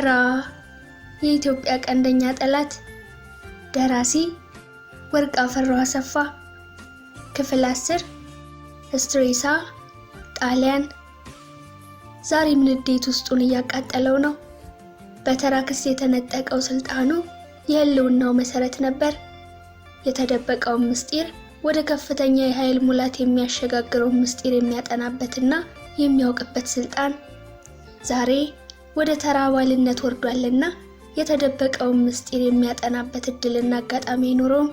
ራ የኢትዮጵያ ቀንደኛ ጠላት። ደራሲ ወርቅአፈራው አሰፋ። ክፍል 10 ስትሬሳ ጣሊያን። ዛሬም ንዴት ውስጡን እያቃጠለው ነው። በተራ ክስ የተነጠቀው ስልጣኑ የህልውናው መሰረት ነበር። የተደበቀው ምስጢር ወደ ከፍተኛ የኃይል ሙላት የሚያሸጋግረው ምስጢር የሚያጠናበትና የሚያውቅበት ስልጣን ዛሬ ወደ ተራ አባልነት ወርዷልና የተደበቀው ምስጢር የሚያጠናበት እድልና አጋጣሚ አይኖረውም።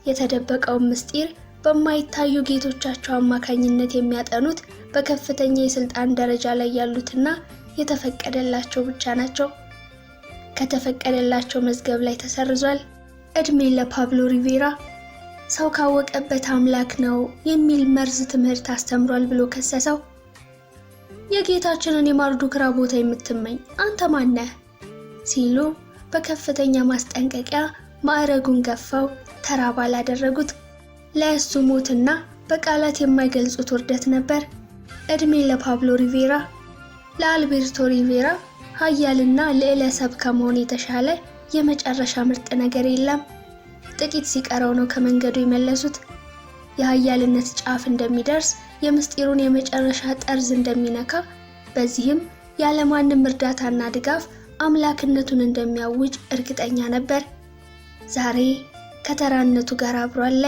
የተደበቀው ምስጢር በማይታዩ ጌቶቻቸው አማካኝነት የሚያጠኑት በከፍተኛ የስልጣን ደረጃ ላይ ያሉትና የተፈቀደላቸው ብቻ ናቸው። ከተፈቀደላቸው መዝገብ ላይ ተሰርዟል። እድሜ ለፓብሎ ሪቬራ። ሰው ካወቀበት አምላክ ነው የሚል መርዝ ትምህርት አስተምሯል ብሎ ከሰሰው። የጌታችንን የማርዱክራ ቦታ የምትመኝ አንተ ማን ነህ ሲሉ በከፍተኛ ማስጠንቀቂያ ማዕረጉን ገፋው ተራ አባል አደረጉት። ለእሱ ሞትና በቃላት የማይገልጹት ውርደት ነበር። እድሜ ለፓብሎ ሪቬራ። ለአልቤርቶ ሪቬራ ኃያልና ልዕለ ሰብ ከመሆን የተሻለ የመጨረሻ ምርጥ ነገር የለም። ጥቂት ሲቀረው ነው ከመንገዱ የመለሱት። የኃያልነት ጫፍ እንደሚደርስ የምስጢሩን የመጨረሻ ጠርዝ እንደሚነካ፣ በዚህም ያለማንም እርዳታና ድጋፍ አምላክነቱን እንደሚያውጅ እርግጠኛ ነበር። ዛሬ ከተራነቱ ጋር አብሮ አለ።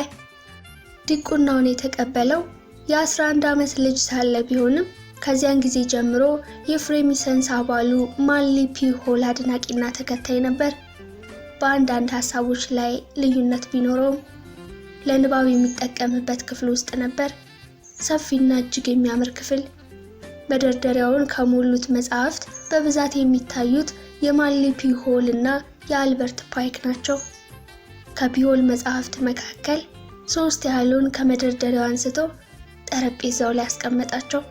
ዲቁናውን የተቀበለው የ11 ዓመት ልጅ ሳለ ቢሆንም ከዚያን ጊዜ ጀምሮ የፍሬሚሰንስ አባሉ ማንሊ ፒሆል አድናቂና ተከታይ ነበር። በአንዳንድ ሀሳቦች ላይ ልዩነት ቢኖረውም ለንባብ የሚጠቀምበት ክፍል ውስጥ ነበር። ሰፊና እጅግ የሚያምር ክፍል። መደርደሪያውን ከሞሉት መጽሐፍት በብዛት የሚታዩት የማንሊ ፒሆል እና የአልበርት ፓይክ ናቸው። ከፒሆል መጽሐፍት መካከል 3 ያህሉን ከመደርደሪያው አንስቶ ጠረጴዛው ላይ ያስቀመጣቸው።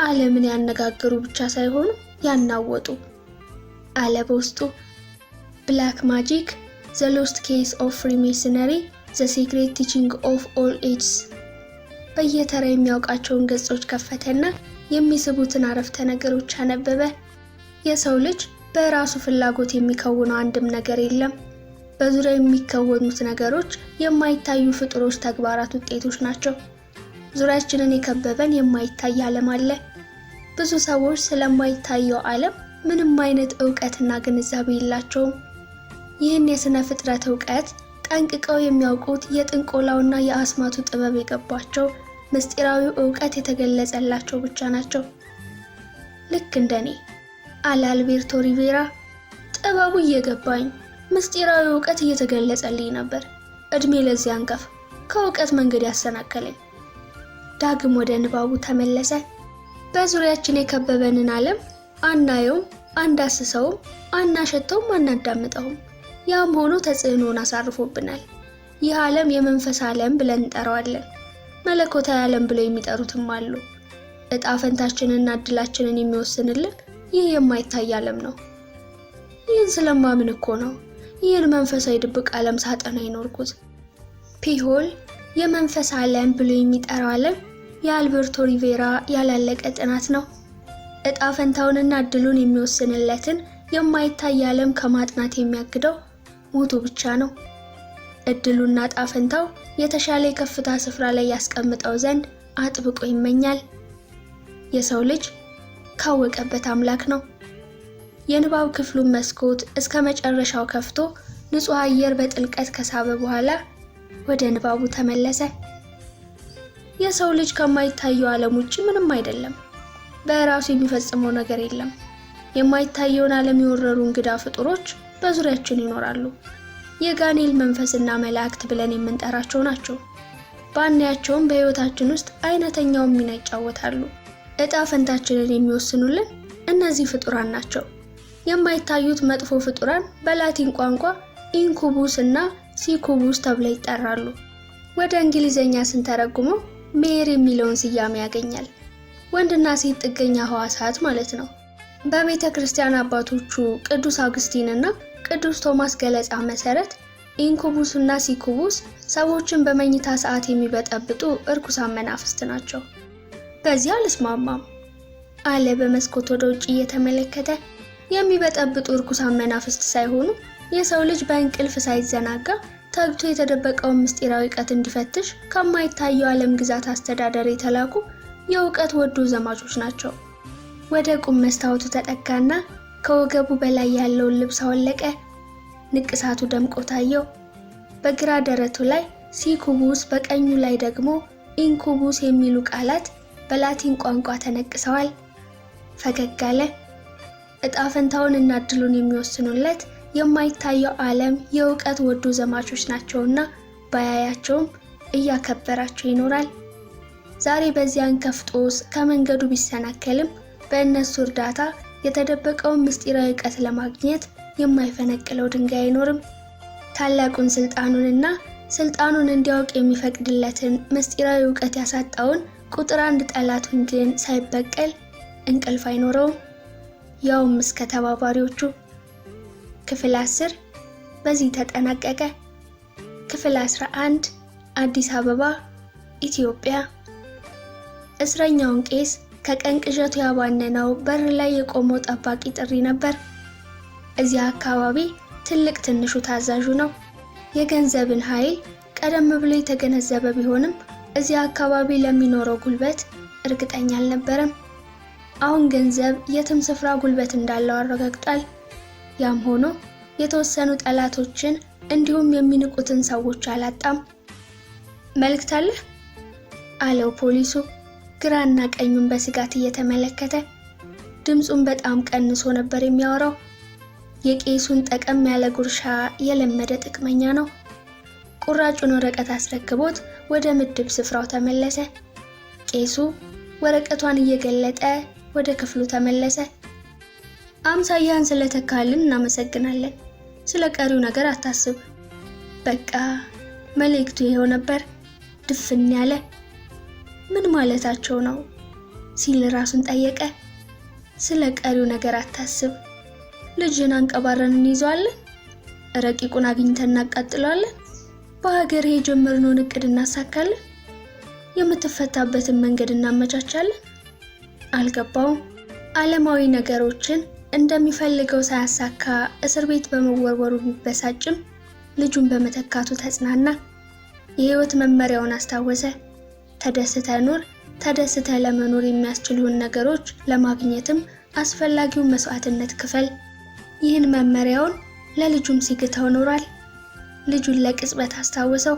ዓለምን ያነጋገሩ ብቻ ሳይሆኑ ያናወጡ አለ በውስጡ። ብላክ ማጂክ፣ ዘ ሎስት ኬስ ኦፍ ፍሪሜሰነሪ፣ ዘ ሲክሬት ቲቺንግ ኦፍ ኦል ኤጅስ። በየተራ የሚያውቃቸውን ገጾች ከፈተና የሚስቡትን አረፍተ ነገሮች አነበበ። የሰው ልጅ በራሱ ፍላጎት የሚከውነው አንድም ነገር የለም። በዙሪያ የሚከወኑት ነገሮች የማይታዩ ፍጡሮች ተግባራት ውጤቶች ናቸው። ዙሪያችንን የከበበን የማይታይ ዓለም አለ። ብዙ ሰዎች ስለማይታየው ዓለም ምንም አይነት ዕውቀትና ግንዛቤ የላቸውም። ይህን የሥነ ፍጥረት ዕውቀት ጠንቅቀው የሚያውቁት የጥንቆላውና የአስማቱ ጥበብ የገባቸው ምስጢራዊው ዕውቀት የተገለጸላቸው ብቻ ናቸው። ልክ እንደኔ አለ አልቤርቶ ሪቬራ። ጥበቡ እየገባኝ ምስጢራዊ ዕውቀት እየተገለጸልኝ ነበር። እድሜ ለዚህ አንቀፍ ከዕውቀት መንገድ ያሰናከለኝ። ዳግም ወደ ንባቡ ተመለሰ። በዙሪያችን የከበበንን ዓለም አናየውም፣ አንዳስሰውም፣ አናሸተውም፣ አናዳምጠውም። ያም ሆኖ ተጽዕኖን አሳርፎብናል። ይህ ዓለም የመንፈስ ዓለም ብለን እንጠራዋለን። መለኮታዊ ዓለም ብለው የሚጠሩትም አሉ። ዕጣ ፈንታችንንና ዕድላችንን የሚወስንልን ይህ የማይታይ ዓለም ነው። ይህን ስለማምን እኮ ነው ይህን መንፈሳዊ ድብቅ ዓለም ሳጠና ይኖርኩት። ፒሆል የመንፈስ ዓለም ብሎ የሚጠራው ዓለም የአልቤርቶ ሪቬራ ያላለቀ ጥናት ነው። ዕጣ ፈንታውንና ዕድሉን የሚወስንለትን የማይታይ ዓለም ከማጥናት የሚያግደው ሞቱ ብቻ ነው። ዕድሉና ዕጣ ፈንታው የተሻለ የከፍታ ስፍራ ላይ ያስቀምጠው ዘንድ አጥብቆ ይመኛል። የሰው ልጅ ካወቀበት አምላክ ነው። የንባብ ክፍሉን መስኮት እስከ መጨረሻው ከፍቶ ንጹህ አየር በጥልቀት ከሳበ በኋላ ወደ ንባቡ ተመለሰ። የሰው ልጅ ከማይታየው ዓለም ውጪ ምንም አይደለም። በራሱ የሚፈጽመው ነገር የለም። የማይታየውን ዓለም የወረሩ እንግዳ ፍጡሮች በዙሪያችን ይኖራሉ። የጋኔል መንፈስና መላእክት ብለን የምንጠራቸው ናቸው። ባናያቸውም በሕይወታችን ውስጥ አይነተኛውን ሚና ይጫወታሉ። ዕጣ ፈንታችንን የሚወስኑልን እነዚህ ፍጡራን ናቸው። የማይታዩት መጥፎ ፍጡራን በላቲን ቋንቋ ኢንኩቡስ እና ሲኩቡስ ተብለው ይጠራሉ። ወደ እንግሊዘኛ ስንተረጉመው ሜር የሚለውን ስያሜ ያገኛል። ወንድና ሴት ጥገኛ ሕዋሳት ማለት ነው። በቤተ ክርስቲያን አባቶቹ ቅዱስ አውግስቲን እና ቅዱስ ቶማስ ገለጻ መሰረት ኢንኩቡስ እና ሲኩቡስ ሰዎችን በመኝታ ሰዓት የሚበጠብጡ እርኩሳን መናፍስት ናቸው። በዚህ አልስማማም አለ በመስኮት ወደ ውጭ እየተመለከተ። የሚበጠብጡ ርኩሳን መናፍስት ሳይሆኑ የሰው ልጅ በእንቅልፍ ሳይዘናጋ ተግቶ የተደበቀውን ምስጢራዊ ዕውቀት እንዲፈትሽ ከማይታየው ዓለም ግዛት አስተዳደር የተላኩ የእውቀት ወዶ ዘማቾች ናቸው። ወደ ቁም መስታወቱ ተጠጋና ከወገቡ በላይ ያለውን ልብስ አወለቀ። ንቅሳቱ ደምቆ ታየው። በግራ ደረቱ ላይ ሲኩቡስ፣ በቀኙ ላይ ደግሞ ኢንኩቡስ የሚሉ ቃላት በላቲን ቋንቋ ተነቅሰዋል። ፈገግ አለ። ዕጣ ፈንታውን እና እድሉን የሚወስኑለት የማይታየው ዓለም የእውቀት ወዶ ዘማቾች ናቸውና ባያያቸውም እያከበራቸው ይኖራል። ዛሬ በዚያን ከፍጦስ ከመንገዱ ቢሰናከልም በእነሱ እርዳታ የተደበቀውን ምስጢራዊ ዕውቀት ለማግኘት የማይፈነቅለው ድንጋይ አይኖርም። ታላቁን ስልጣኑን እንዲያውቅ የሚፈቅድለትን ምስጢራዊ ዕውቀት ያሳጣውን ቁጥር 1 ጠላቱን ግን ሳይበቀል እንቅልፍ አይኖረውም፣ ያውም እስከ ተባባሪዎቹ። ክፍል 10 በዚህ ተጠናቀቀ። ክፍል 11 አዲስ አበባ ኢትዮጵያ። እስረኛውን ቄስ ከቀን ቅዠቱ ያባነነው በር ላይ የቆመው ጠባቂ ጥሪ ነበር። እዚያ አካባቢ ትልቅ ትንሹ ታዛዡ ነው። የገንዘብን ኃይል ቀደም ብሎ የተገነዘበ ቢሆንም እዚያ አካባቢ ለሚኖረው ጉልበት እርግጠኛ አልነበረም። አሁን ገንዘብ የትም ስፍራ ጉልበት እንዳለው አረጋግጧል። ያም ሆኖ የተወሰኑ ጠላቶችን እንዲሁም የሚንቁትን ሰዎች አላጣም። መልእክት አለ አለው ፖሊሱ ግራና ቀኙን በስጋት እየተመለከተ። ድምፁን በጣም ቀንሶ ነበር የሚያወራው። የቄሱን ጠቀም ያለ ጉርሻ የለመደ ጥቅመኛ ነው። ቁራጩን ወረቀት አስረክቦት ወደ ምድብ ስፍራው ተመለሰ። ቄሱ ወረቀቷን እየገለጠ ወደ ክፍሉ ተመለሰ። አምሳያን ስለተካልን እናመሰግናለን። ስለ ቀሪው ነገር አታስብ። በቃ መልእክቱ ይሄው ነበር። ድፍን ያለ። ምን ማለታቸው ነው ሲል ራሱን ጠየቀ። ስለ ቀሪው ነገር አታስብ። ልጅን አንቀባረን እንይዘዋለን። ረቂቁን አግኝተን እናቃጥለዋለን። በሀገር የጀመርነውን እቅድ እናሳካለን። የምትፈታበትን መንገድ እናመቻቻለን። አልገባውም። ዓለማዊ ነገሮችን እንደሚፈልገው ሳያሳካ እስር ቤት በመወርወሩ ቢበሳጭም ልጁን በመተካቱ ተጽናና። የህይወት መመሪያውን አስታወሰ። ተደስተ ኑር፣ ተደስተ ለመኖር የሚያስችሉን ነገሮች ለማግኘትም አስፈላጊውን መስዋዕትነት ክፈል። ይህን መመሪያውን ለልጁም ሲግተው ኖሯል። ልጁን ለቅጽበት አስታወሰው።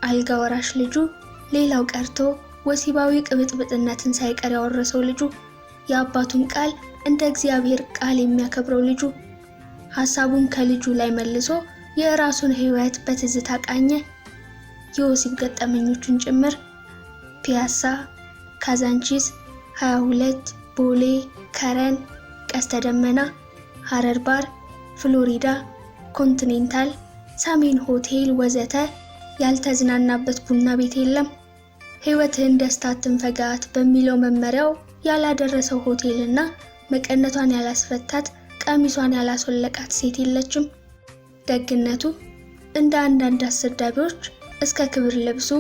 አልጋ ወራሽ ልጁ፣ ሌላው ቀርቶ ወሲባዊ ቅብጥብጥነትን ሳይቀር ያወረሰው ልጁ፣ የአባቱን ቃል እንደ እግዚአብሔር ቃል የሚያከብረው ልጁ፣ ሐሳቡን ከልጁ ላይ መልሶ የራሱን ህይወት በትዝታ ቃኘ። የወሲብ ገጠመኞቹን ጭምር ፒያሳ፣ ካዛንቺስ፣ 22፣ ቦሌ፣ ከረን፣ ቀስተ ደመና፣ ሐረር ባር፣ ፍሎሪዳ፣ ኮንቲኔንታል፣ ሰሜን ሆቴል ወዘተ ያልተዝናናበት ቡና ቤት የለም። ህይወትህን ደስታ አትንፈጋት በሚለው መመሪያው ያላደረሰው ሆቴልና መቀነቷን ያላስፈታት ቀሚሷን ያላስወለቃት ሴት የለችም። ደግነቱ እንደ አንዳንድ አሰዳቢዎች እስከ ክብር ልብሱ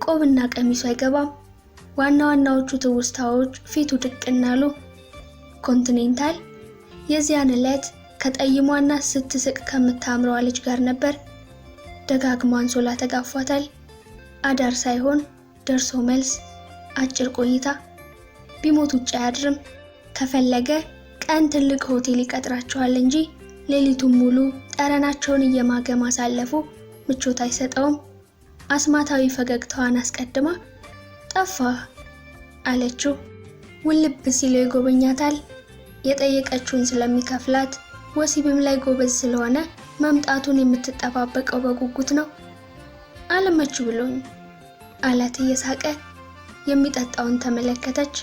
ቆብና ቀሚሱ አይገባም። ዋና ዋናዎቹ ትውስታዎች ፊቱ ድቅና አሉ። ኮንቲኔንታል የዚያን ዕለት ከጠይሟና ስትስቅ ከምታምረዋ ልጅ ጋር ነበር። ደጋግሞ አንሶላ ተጋፏታል። አዳር ሳይሆን ደርሶ መልስ፣ አጭር ቆይታ። ቢሞት ውጭ አያድርም። ከፈለገ ቀን ትልቅ ሆቴል ይቀጥራቸዋል እንጂ ሌሊቱን ሙሉ ጠረናቸውን እየማገ ማሳለፉ ምቾት አይሰጠውም። አስማታዊ ፈገግታዋን አስቀድማ ጠፋ አለችው። ውልብ ሲል ይጎበኛታል። የጠየቀችውን ስለሚከፍላት ወሲብም ላይ ጎበዝ ስለሆነ መምጣቱን የምትጠባበቀው በጉጉት ነው። አለመች ብሎኝ አላት እየሳቀ። የሚጠጣውን ተመለከተች።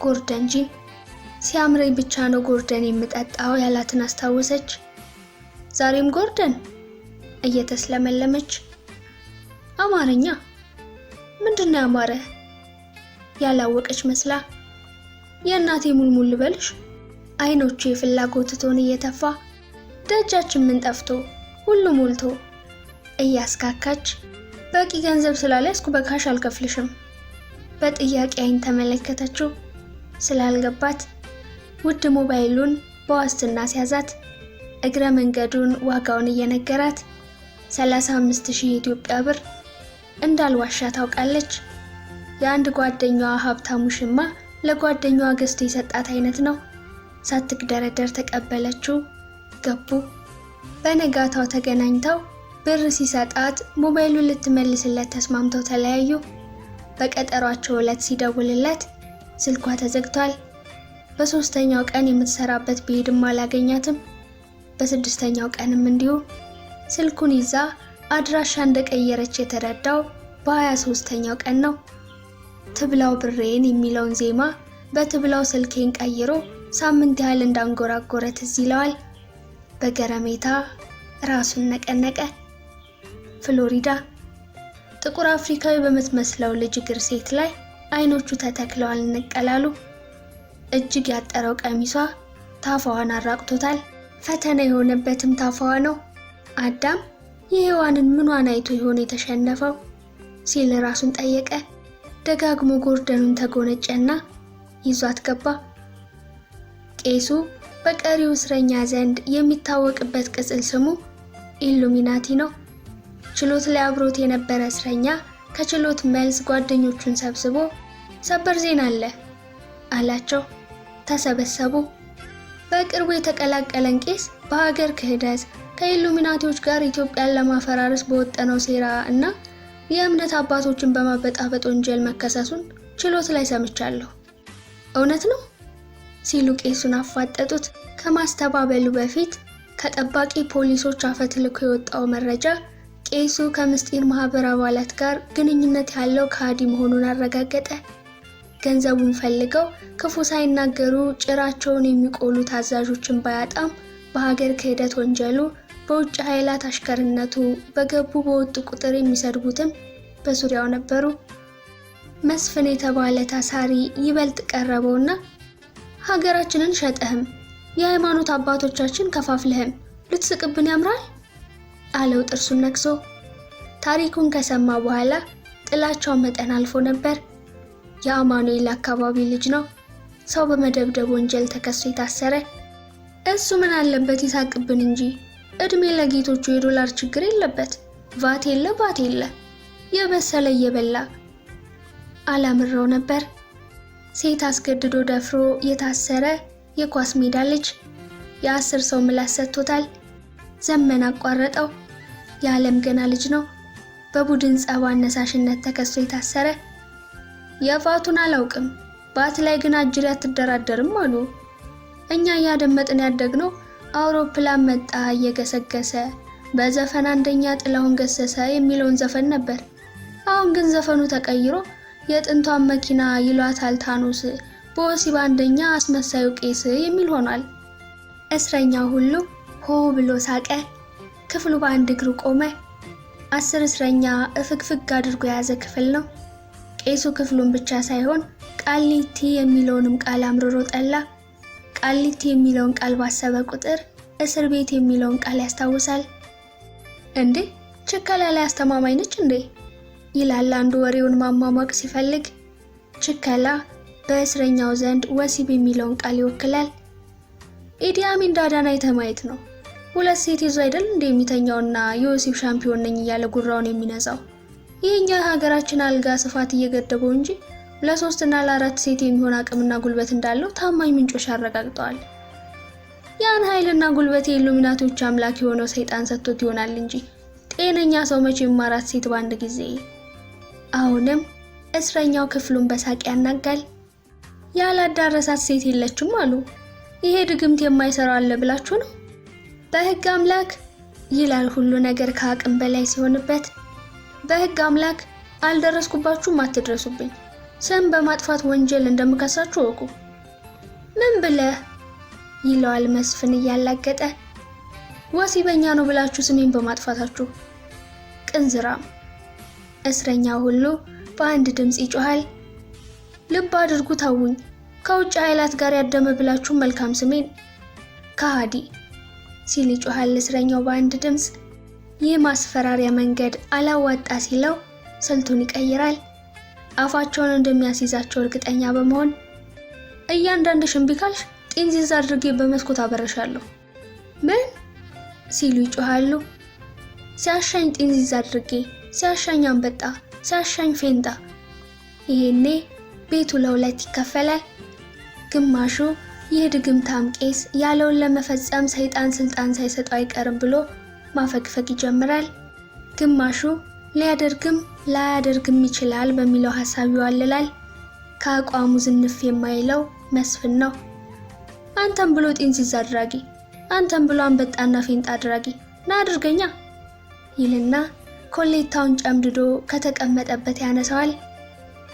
ጎርደን ጂን። ሲያምረኝ ብቻ ነው ጎርደን የምጠጣው ያላትን አስታወሰች። ዛሬም ጎርደን እየተስለመለመች። አማርኛ ምንድነው ያማረ? ያላወቀች መስላ። የእናቴ ሙልሙል በልሽ። አይኖቹ የፍላጎት ቶን እየተፋ ደጃችን ምን ጠፍቶ ሁሉ ሞልቶ እያስካካች። በቂ ገንዘብ ስላልያዝኩ በካሽ አልከፍልሽም። በጥያቄ አይን ተመለከተችው። ስላልገባት ውድ ሞባይሉን በዋስትና ሲያዛት እግረ መንገዱን ዋጋውን እየነገራት 35,000 የኢትዮጵያ ብር እንዳልዋሻ ታውቃለች። የአንድ ጓደኛዋ ሀብታሙ ሽማ ለጓደኛዋ ገዝቶ የሰጣት አይነት ነው። ሳትግደረደር ተቀበለችው። ገቡ። በነጋታው ተገናኝተው ብር ሲሰጣት ሞባይሉን ልትመልስለት ተስማምተው ተለያዩ። በቀጠሯቸው ዕለት ሲደውልለት ስልኳ ተዘግቷል። በ3ኛው ቀን የምትሰራበት ቢሄድም አላገኛትም። በ6ኛው ቀንም እንዲሁ። ስልኩን ይዛ አድራሻ እንደቀየረች የተረዳው በ23ኛው ቀን ነው። ትብላው ብሬን የሚለውን ዜማ በትብላው ስልኬን ቀይሮ ሳምንት ያህል እንዳንጎራጎረ ትዝ ይለዋል። በገረሜታ ራሱን ነቀነቀ። ፍሎሪዳ ጥቁር አፍሪካዊ በምትመስለው ልጅ እግር ሴት ላይ አይኖቹ ተተክለዋል ንቀላሉ። እጅግ ያጠረው ቀሚሷ ታፋዋን አራቅቶታል። ፈተና የሆነበትም ታፋዋ ነው። አዳም የሔዋንን ምኗን አይቶ ይሆን የተሸነፈው ሲል ራሱን ጠየቀ። ደጋግሞ ጎርደኑን ተጎነጨና ይዟት ገባ። ቄሱ በቀሪው እስረኛ ዘንድ የሚታወቅበት ቅጽል ስሙ ኢሉሚናቲ ነው። ችሎት ላይ አብሮት የነበረ እስረኛ ከችሎት መልስ ጓደኞቹን ሰብስቦ ሰበር ዜና አለ አላቸው። ተሰበሰቡ። በቅርቡ የተቀላቀለን ቄስ በሀገር ክህደት ከኢሉሚናቲዎች ጋር ኢትዮጵያን ለማፈራረስ በወጠነው ሴራ እና የእምነት አባቶችን በማበጣበጥ ወንጀል መከሰሱን ችሎት ላይ ሰምቻለሁ። እውነት ነው ሲሉ ቄሱን አፋጠጡት። ከማስተባበሉ በፊት ከጠባቂ ፖሊሶች አፈትልኮ የወጣው መረጃ ቄሱ ከምስጢር ማህበር አባላት ጋር ግንኙነት ያለው ከሃዲ መሆኑን አረጋገጠ። ገንዘቡን ፈልገው ክፉ ሳይናገሩ ጭራቸውን የሚቆሉ ታዛዦችን ባያጣም በሀገር ክህደት ወንጀሉ በውጭ ኃይላት አሽከርነቱ በገቡ በወጡ ቁጥር የሚሰድቡትም በዙሪያው ነበሩ። መስፍን የተባለ ታሳሪ ይበልጥ ቀረበውና ሀገራችንን ሸጠህም የሃይማኖት አባቶቻችን ከፋፍለህም ልትስቅብን ያምራል አለው ጥርሱን ነክሶ። ታሪኩን ከሰማ በኋላ ጥላቻው መጠን አልፎ ነበር። የአማኑኤል አካባቢ ልጅ ነው። ሰው በመደብደብ ወንጀል ተከሶ የታሰረ። እሱ ምን አለበት ይሳቅብን እንጂ እድሜ ለጌቶቹ የዶላር ችግር የለበት። ቫት የለ የበሰለ እየበላ አላምረው ነበር። ሴት አስገድዶ ደፍሮ የታሰረ የኳስ ሜዳ ልጅ የ10 ሰው ምላስ ሰጥቶታል። ዘመን አቋረጠው። የዓለም ገና ልጅ ነው። በቡድን ጸብ አነሳሽነት ተከሶ የታሰረ። የቫቱን አላውቅም፣ ባት ላይ ግን አጅሬ አትደራደርም አሉ። እኛ እያደመጥን ያደግነው አውሮፕላን መጣ እየገሰገሰ በዘፈን አንደኛ ጥላሁን ገሰሰ የሚለውን ዘፈን ነበር። አሁን ግን ዘፈኑ ተቀይሮ የጥንቷን መኪና ይሏታል ታኖስ፣ በወሲብ አንደኛ አስመሳዩ ቄስ የሚል ሆኗል። እስረኛው ሁሉ ሆ ብሎ ሳቀ። ክፍሉ በአንድ እግሩ ቆመ። 10 እስረኛ እፍግፍግ አድርጎ የያዘ ክፍል ነው። ቄሱ ክፍሉን ብቻ ሳይሆን ቃሊቲ የሚለውንም ቃል አምርሮ ጠላ። ቃሊቲ የሚለውን ቃል ባሰበ ቁጥር እስር ቤት የሚለውን ቃል ያስታውሳል። እንዴ ችከላ ላይ አስተማማኝ ነች እንዴ ይላል አንዱ ወሬውን ማሟሟቅ ሲፈልግ። ችከላ በእስረኛው ዘንድ ወሲብ የሚለውን ቃል ይወክላል። ኢዲ አሚን ዳዳን አይተህ ማየት ነው። 2 ሴት ይዞ አይደል እንደ የሚተኛውና የወሲብ ሻምፒዮን ነኝ እያለ ጉራውን የሚነዛው። ይሄኛው የሀገራችን አልጋ ስፋት እየገደበው እንጂ ለ3 እና ለ4 ሴት የሚሆን አቅምና ጉልበት እንዳለው ታማኝ ምንጮች አረጋግጠዋል። ያን ኃይልና ጉልበት የኢሉሚናቲዎች አምላክ የሆነው ሰይጣን ሰጥቶት ይሆናል እንጂ ጤነኛ ሰው መቼም 4 ሴት በአንድ ጊዜ። አሁንም እስረኛው ክፍሉን በሳቅ ያናጋል። ያላዳረሳት ሴት የለችም አሉ። ይሄ ድግምት የማይሰራው አለ ብላችሁ ነው? በህግ አምላክ ይላል ሁሉ ነገር ከአቅም በላይ ሲሆንበት። በህግ አምላክ አልደረስኩባችሁም፣ አትድረሱብኝ። ስም በማጥፋት ወንጀል እንደምከሳችሁ ወቁ። ምን ብለህ ይለዋል መስፍን እያላገጠ። ወሲበኛ ነው ብላችሁ ስሜን በማጥፋታችሁ። ቅንዝራም። እስረኛው ሁሉ በአንድ ድምጽ ይጮሃል። ልብ አድርጉ፣ ታውኝ ከውጭ ኃይላት ጋር ያደመ ብላችሁ መልካም ስሜን ከሃዲ ሲል ይጮሃል እስረኛው በአንድ ድምጽ። ይህ ማስፈራሪያ መንገድ አላዋጣ ሲለው ስልቱን ይቀይራል። አፋቸውን እንደሚያስይዛቸው እርግጠኛ በመሆን እያንዳንድሽ እምቢ ካልሽ ጢንዚዝ አድርጌ በመስኮት አበረሻለሁ። ምን ሲሉ ይጮሃሉ። ሲያሻኝ ጢንዚዝ አድርጌ፣ ሲያሻኝ አንበጣ፣ ሲያሻኝ ፌንጣ። ይሄኔ ቤቱ ለሁለት ይከፈላል። ግማሹ ይህ ድግምታም ቄስ ያለውን ለመፈጸም ሰይጣን ስልጣን ሳይሰጠው አይቀርም ብሎ ማፈግፈግ ይጀምራል። ግማሹ ሊያደርግም ላያደርግም ይችላል በሚለው ሐሳብ ይዋልላል። ከአቋሙ ዝንፍ የማይለው መስፍን ነው። አንተም ብሎ ጢንዚዝ አድራጊ፣ አንተም ብሎ አንበጣና ፌንጣ አድራጊ፣ ና አድርገኛ ይልና ኮሌታውን ጨምድዶ ከተቀመጠበት ያነሳዋል።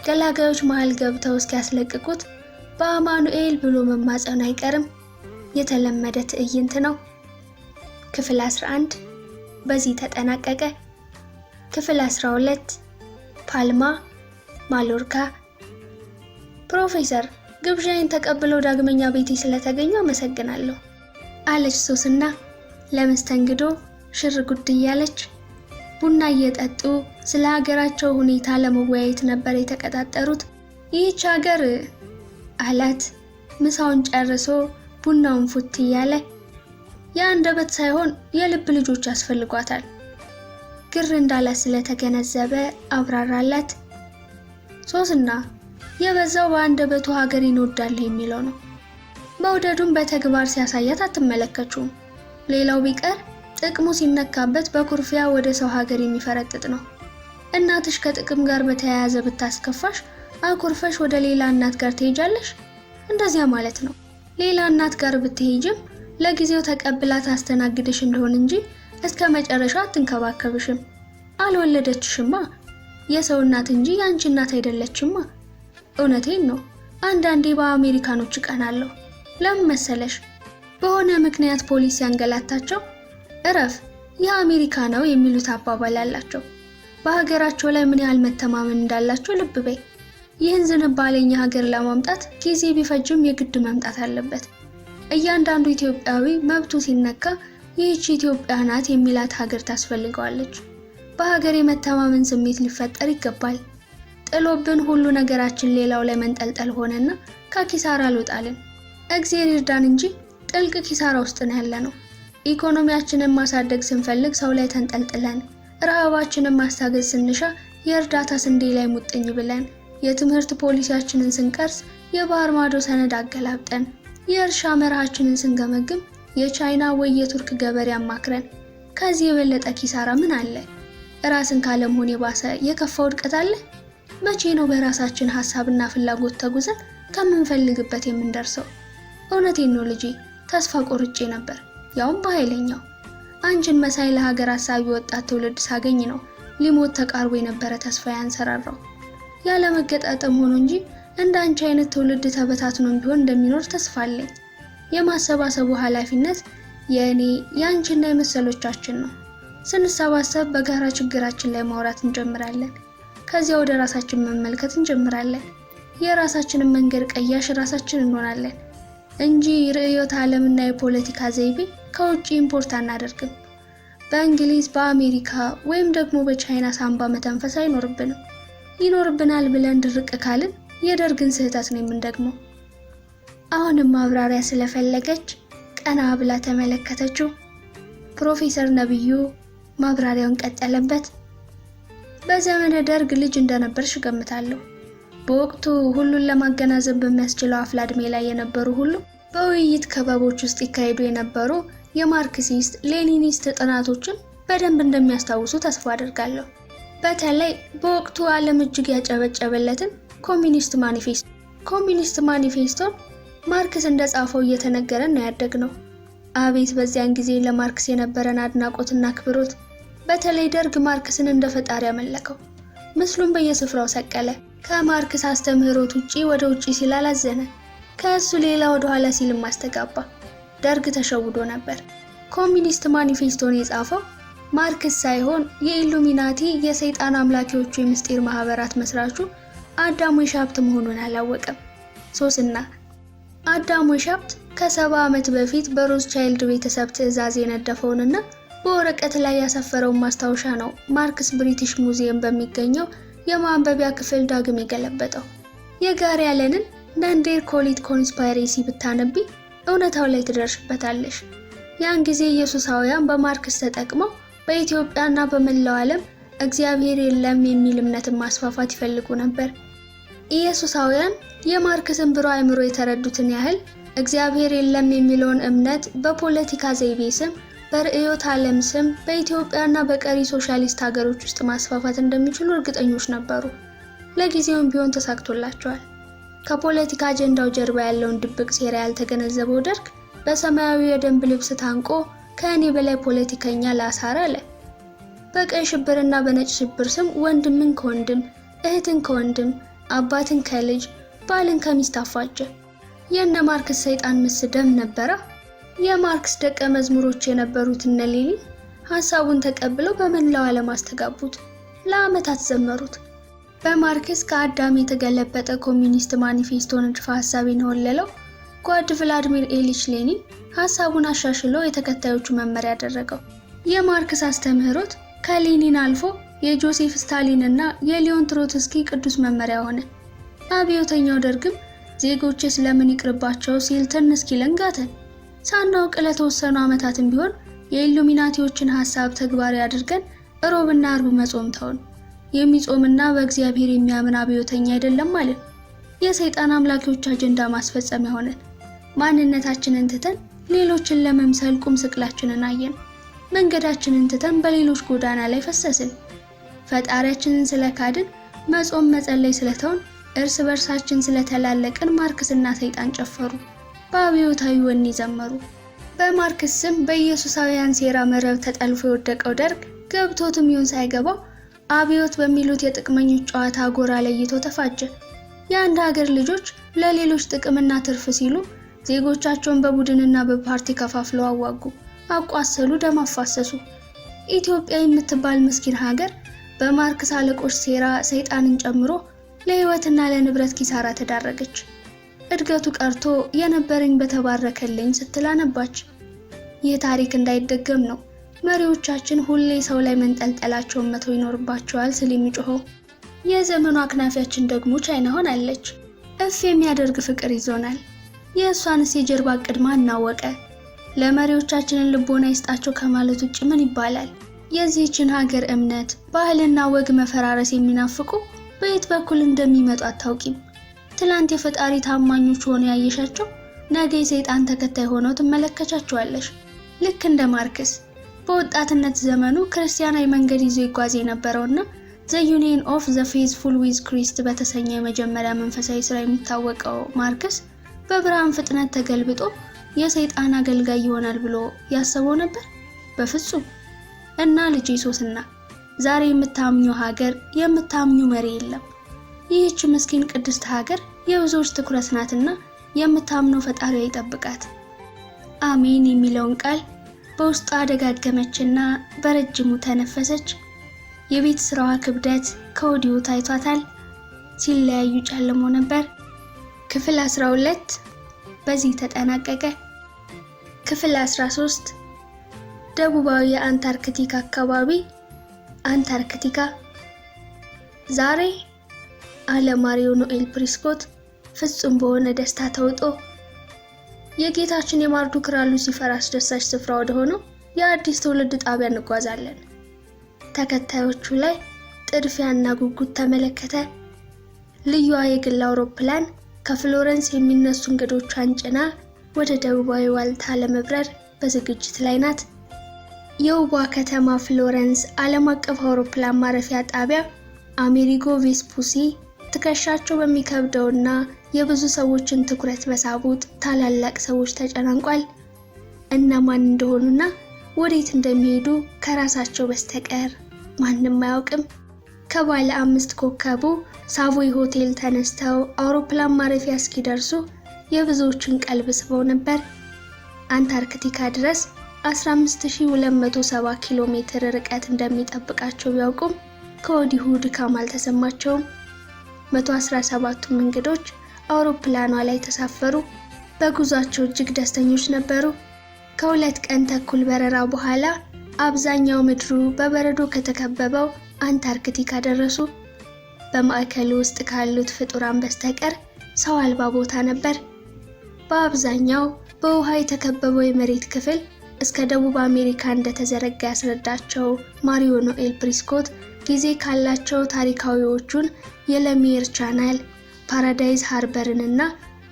ገላጋዮች መሃል ገብተው እስኪያስለቅቁት በአማኑኤል ብሎ መማጸኑ አይቀርም። የተለመደ ትዕይንት ነው። ክፍል 11 በዚህ ተጠናቀቀ። ክፍል 12 ፓልማ ማሎርካ። ፕሮፌሰር ግብዣዬን ተቀብለው ዳግመኛ ቤቴ ስለተገኙ አመሰግናለሁ አለች ሶስና ለመስተንግዶ ሽር ጉድ እያለች። ቡና እየጠጡ ስለ ሀገራቸው ሁኔታ ለመወያየት ነበር የተቀጣጠሩት። ይህች ሀገር አላት ምሳውን ጨርሶ ቡናውን ፉት እያለ። የአንደበት ሳይሆን የልብ ልጆች ያስፈልጓታል። ግር እንዳላት ስለተገነዘበ አብራራላት። ሶስና የበዛው በአንደበቱ ሀገሬን እወዳለሁ የሚለው ነው። መውደዱን በተግባር ሲያሳያት አትመለከቹም። ሌላው ቢቀር ጥቅሙ ሲነካበት በኩርፊያ ወደ ሰው ሀገር የሚፈረጥጥ ነው። እናትሽ ከጥቅም ጋር በተያያዘ ብታስከፋሽ አኩርፈሽ ወደ ሌላ እናት ጋር ትሄጃለሽ። እንደዚያ ማለት ነው። ሌላ እናት ጋር ብትሄጅም ለጊዜው ተቀብላ ታስተናግድሽ እንደሆነ እንጂ እስከ መጨረሻው አትንከባከብሽም። አልወለደችሽማ፣ የሰው እናት እንጂ ያንቺ እናት አይደለችማ። እውነቴን ነው። አንዳንዴ በአሜሪካኖች ቀናለሁ። ለምን መሰለሽ? በሆነ ምክንያት ፖሊስ ያንገላታቸው እረፍ የአሜሪካ ነው የሚሉት አባባል አላቸው። በሀገራቸው ላይ ምን ያህል መተማመን እንዳላቸው ልብ በይ። ይህን ዝንባሌኛ ሀገር ለማምጣት ጊዜ ቢፈጅም የግድ መምጣት አለበት። እያንዳንዱ ኢትዮጵያዊ መብቱ ሲነካ ይህች ኢትዮጵያ ናት የሚላት ሀገር ታስፈልገዋለች። በሀገር የመተማመን ስሜት ሊፈጠር ይገባል። ጥሎብን ሁሉ ነገራችን ሌላው ላይ መንጠልጠል ሆነና ከኪሳራ አልወጣልን። እግዚአብሔር ይርዳን እንጂ ጥልቅ ኪሳራ ውስጥ ነው ያለነው። ኢኮኖሚያችንን ማሳደግ ስንፈልግ ሰው ላይ ተንጠልጥለን፣ ረሃባችንን ማስታገዝ ስንሻ የእርዳታ ስንዴ ላይ ሙጥኝ ብለን፣ የትምህርት ፖሊሲያችንን ስንቀርስ የባህር ማዶ ሰነድ አገላብጠን፣ የእርሻ መርሃችንን ስንገመግም የቻይና ወይ የቱርክ ገበሬ አማክረን። ከዚህ የበለጠ ኪሳራ ምን አለ? ራስን ካለመሆን የባሰ የከፋ ውድቀት አለ? መቼ ነው በራሳችን ሐሳብና ፍላጎት ተጉዘን ከምንፈልግበት የምንደርሰው? እውነቴን ነው ልጄ፣ ተስፋ ቆርጬ ነበር፣ ያውም በኃይለኛው። አንቺን መሳይ ለሀገር ሐሳቢ ወጣት ትውልድ ሳገኝ ነው ሊሞት ተቃርቦ የነበረ ተስፋ ያንሰራራው። ያለ መገጣጠም ሆኖ እንጂ እንደ አንቺ አይነት ትውልድ ተበታትኖ ቢሆን እንደሚኖር ተስፋ አለኝ። የማሰባሰቡ ኃላፊነት የእኔ የአንቺና የመሰሎቻችን ነው። ስንሰባሰብ በጋራ ችግራችን ላይ ማውራት እንጀምራለን። ከዚያ ወደ ራሳችን መመልከት እንጀምራለን። የራሳችንን መንገድ ቀያሽ ራሳችን እንሆናለን እንጂ ርዕዮተ ዓለምና የፖለቲካ ዘይቤ ከውጭ ኢምፖርት አናደርግም። በእንግሊዝ፣ በአሜሪካ ወይም ደግሞ በቻይና ሳንባ መተንፈስ አይኖርብንም። ይኖርብናል ብለን ድርቅ ካልን የደርግን ስህተት ነው የምንደግመው። አሁንም ማብራሪያ ስለፈለገች ቀና ብላ ተመለከተችው። ፕሮፌሰር ነብዩ ማብራሪያውን ቀጠለበት። በዘመነ ደርግ ልጅ እንደነበርሽ ገምታለሁ። በወቅቱ ሁሉን ለማገናዘብ በሚያስችለው አፍላ ዕድሜ ላይ የነበሩ ሁሉ በውይይት ክበቦች ውስጥ ይካሄዱ የነበሩ የማርክሲስት ሌኒኒስት ጥናቶችን በደንብ እንደሚያስታውሱ ተስፋ አደርጋለሁ። በተለይ በወቅቱ ዓለም እጅግ ያጨበጨበለትን ኮሚኒስት ማኒፌስቶን ማርክስ እንደጻፈው እየተነገረን ነው ያደግነው። አቤት በዚያን ጊዜ ለማርክስ የነበረን አድናቆትና አክብሮት! በተለይ ደርግ ማርክስን እንደ ፈጣሪ ያመለከው፣ ምስሉን በየስፍራው ሰቀለ። ከማርክስ አስተምህሮት ውጪ ወደ ውጪ ሲል አላዘነ፣ ከእሱ ሌላ ወደ ኋላ ሲልም አስተጋባ። ደርግ ተሸውዶ ነበር። ኮሚኒስት ማኒፌስቶን የጻፈው ማርክስ ሳይሆን የኢሉሚናቲ የሰይጣን አምላኪዎቹ የምስጢር ማህበራት መስራቹ አዳም ዌሻፕት መሆኑን አላወቀም። ሶስና አዳም ዌሻፕት ከ70 ዓመት በፊት በሮዝ ቻይልድ ቤተሰብ ትዕዛዝ የነደፈውንና በወረቀት ላይ ያሰፈረውን ማስታወሻ ነው ማርክስ ብሪቲሽ ሙዚየም በሚገኘው የማንበቢያ ክፍል ዳግም የገለበጠው። የጋሪ ያለንን ናንዴር ኮሊት ኮንስፓይሬሲ ብታነቢ እውነታው ላይ ትደርሽበታለሽ። ያን ጊዜ ኢየሱሳውያን በማርክስ ተጠቅመው በኢትዮጵያና በመላው ዓለም እግዚአብሔር የለም የሚል እምነትን ማስፋፋት ይፈልጉ ነበር። ኢየሱሳውያን የማርክስን ብሩህ አእምሮ የተረዱትን ያህል እግዚአብሔር የለም የሚለውን እምነት በፖለቲካ ዘይቤ ስም፣ በርዕዮተ ዓለም ስም በኢትዮጵያና በቀሪ ሶሻሊስት ሀገሮች ውስጥ ማስፋፋት እንደሚችሉ እርግጠኞች ነበሩ። ለጊዜውም ቢሆን ተሳክቶላቸዋል። ከፖለቲካ አጀንዳው ጀርባ ያለውን ድብቅ ሴራ ያልተገነዘበው ደርግ በሰማያዊ የደንብ ልብስ ታንቆ ከእኔ በላይ ፖለቲከኛ ላሳር አለ። በቀይ ሽብርና በነጭ ሽብር ስም ወንድምን ከወንድም፣ እህትን ከወንድም፣ አባትን ከልጅ፣ ባልን ከሚስት አፋጀ። የነ ማርክስ ሰይጣን ምስ ደም ነበራ። የማርክስ ደቀ መዝሙሮች የነበሩት እነ ሌኒን ሐሳቡን ተቀብለው በመላው ዓለም አስተጋቡት፣ ለዓመታት ዘመሩት። በማርክስ ከአዳም የተገለበጠ ኮሚኒስት ማኒፌስቶ ንድፈ ሐሳብን የወለለው ጓድ ቭላድሚር ኢሊች ሌኒን ሐሳቡን አሻሽሎ የተከታዮቹ መመሪያ ያደረገው። የማርክስ አስተምህሮት ከሌኒን አልፎ የጆሴፍ ስታሊን እና የሊዮን ትሮትስኪ ቅዱስ መመሪያ ሆነ። አብዮተኛው ደርግም ዜጎች ስለምን ይቅርባቸው ሲል ትንሽ ኪለንጋተን ሳናውቅ ለተወሰኑ ዓመታትም ቢሆን የኢሉሚናቲዎችን ሐሳብ ተግባራዊ አድርገን ሮብና አርብ መጾም ተውን። የሚጾምና በእግዚአብሔር የሚያምን አብዮተኛ አይደለም ማለት የሰይጣን አምላኪዎች አጀንዳ ማስፈጸሚያ ሆነን ማንነታችንን ትተን ሌሎችን ለመምሰል ቁም ስቅላችንን አየን። መንገዳችንን ትተን በሌሎች ጎዳና ላይ ፈሰስን። ፈጣሪያችንን ስለካድን መጾም መጸለይ ስለተውን እርስ በርሳችን ስለተላለቅን ማርክስና ሰይጣን ጨፈሩ፣ በአብዮታዊ ወኔ ዘመሩ። በማርክስ ስም በኢየሱሳውያን ሴራ መረብ ተጠልፎ የወደቀው ደርግ ገብቶትም ይሁን ሳይገባው አብዮት በሚሉት የጥቅመኞች ጨዋታ ጎራ ለይቶ ተፋጀ። የአንድ ሀገር ልጆች ለሌሎች ጥቅምና ትርፍ ሲሉ ዜጎቻቸውን በቡድንና በፓርቲ ከፋፍለው አዋጉ፣ አቋሰሉ፣ ደም አፋሰሱ። ኢትዮጵያ የምትባል ምስኪን ሀገር በማርክስ አለቆች ሴራ ሰይጣንን ጨምሮ ለሕይወትና ለንብረት ኪሳራ ተዳረገች። እድገቱ ቀርቶ የነበረኝ በተባረከልኝ ስትል አነባች። ይህ ታሪክ እንዳይደገም ነው መሪዎቻችን ሁሌ ሰው ላይ መንጠልጠላቸውን መተው ይኖርባቸዋል ስል የሚጮኸው። የዘመኑ አክናፊያችን ደግሞ ቻይና ሆናለች። እፍ የሚያደርግ ፍቅር ይዞናል። የእሷንስ የጀርባ ቅድማ እናወቀ። ለመሪዎቻችንን ልቦና ይስጣቸው ከማለት ውጭ ምን ይባላል? የዚህችን ሀገር እምነት፣ ባህልና ወግ መፈራረስ የሚናፍቁ በየት በኩል እንደሚመጡ አታውቂም። ትላንት የፈጣሪ ታማኞች ሆነው ያየሻቸው ነገ የሰይጣን ተከታይ ሆነው ትመለከቻቸዋለሽ። ልክ እንደ ማርክስ በወጣትነት ዘመኑ ክርስቲያናዊ መንገድ ይዞ ይጓዝ የነበረውና ዘ ዩኒየን ኦፍ ዘ ፌዝፉል ዊዝ ክሪስት በተሰኘ የመጀመሪያ መንፈሳዊ ስራ የሚታወቀው ማርክስ በብርሃን ፍጥነት ተገልብጦ የሰይጣን አገልጋይ ይሆናል ብሎ ያሰበው ነበር? በፍጹም። እና ልጄ ሶስና ዛሬ የምታምኙ ሀገር የምታምኙ መሪ የለም። ይህች ምስኪን ቅድስት ሀገር የብዙዎች ትኩረት ናትና የምታምነው ፈጣሪ ይጠብቃት። አሜን የሚለውን ቃል በውስጧ ደጋገመችና በረጅሙ ተነፈሰች። የቤት ስራዋ ክብደት ከወዲሁ ታይቷታል። ሲለያዩ ጨልሞ ነበር። ክፍል 12 በዚህ ተጠናቀቀ። ክፍል 13 ደቡባዊ የአንታርክቲካ አካባቢ አንታርክቲካ። ዛሬ አለማሪው ኖኤል ፕሪስኮት ፍጹም በሆነ ደስታ ተውጦ የጌታችን የማርዱክራ ሉሲፈር አስደሳች ስፍራ ወደ ሆነው የአዲስ ትውልድ ጣቢያ እንጓዛለን። ተከታዮቹ ላይ ጥድፊያና ጉጉት ተመለከተ። ልዩዋ የግል አውሮፕላን ከፍሎረንስ የሚነሱ እንግዶቿን ጭና ወደ ደቡባዊ ዋልታ ለመብረር በዝግጅት ላይ ናት። የውቧ ከተማ ፍሎረንስ ዓለም አቀፍ አውሮፕላን ማረፊያ ጣቢያ አሜሪጎ ቬስፑሲ ትከሻቸው በሚከብደውና የብዙ ሰዎችን ትኩረት በሳቡት ታላላቅ ሰዎች ተጨናንቋል። እነማን እንደሆኑና ወዴት እንደሚሄዱ ከራሳቸው በስተቀር ማንም አያውቅም። ከባለ 5 ኮከቡ ሳቮይ ሆቴል ተነስተው አውሮፕላን ማረፊያ እስኪደርሱ የብዙዎችን ቀልብ ስበው ነበር። አንታርክቲካ ድረስ 15270 ኪሎ ሜትር ርቀት እንደሚጠብቃቸው ቢያውቁም ከወዲሁ ድካም አልተሰማቸውም። 117ቱም እንግዶች አውሮፕላኗ ላይ ተሳፈሩ። በጉዟቸው እጅግ ደስተኞች ነበሩ። ከ2 ቀን ተኩል በረራ በኋላ አብዛኛው ምድሩ በበረዶ ከተከበበው አንታርክቲካ ደረሱ። በማዕከሉ ውስጥ ካሉት ፍጡራን በስተቀር ሰው አልባ ቦታ ነበር። በአብዛኛው በውሃ የተከበበው የመሬት ክፍል እስከ ደቡብ አሜሪካ እንደተዘረጋ ያስረዳቸው ማሪዮ ኖኤል ፕሪስኮት ጊዜ ካላቸው ታሪካዊዎቹን የለሚየር ቻናል፣ ፓራዳይዝ ሃርበርንና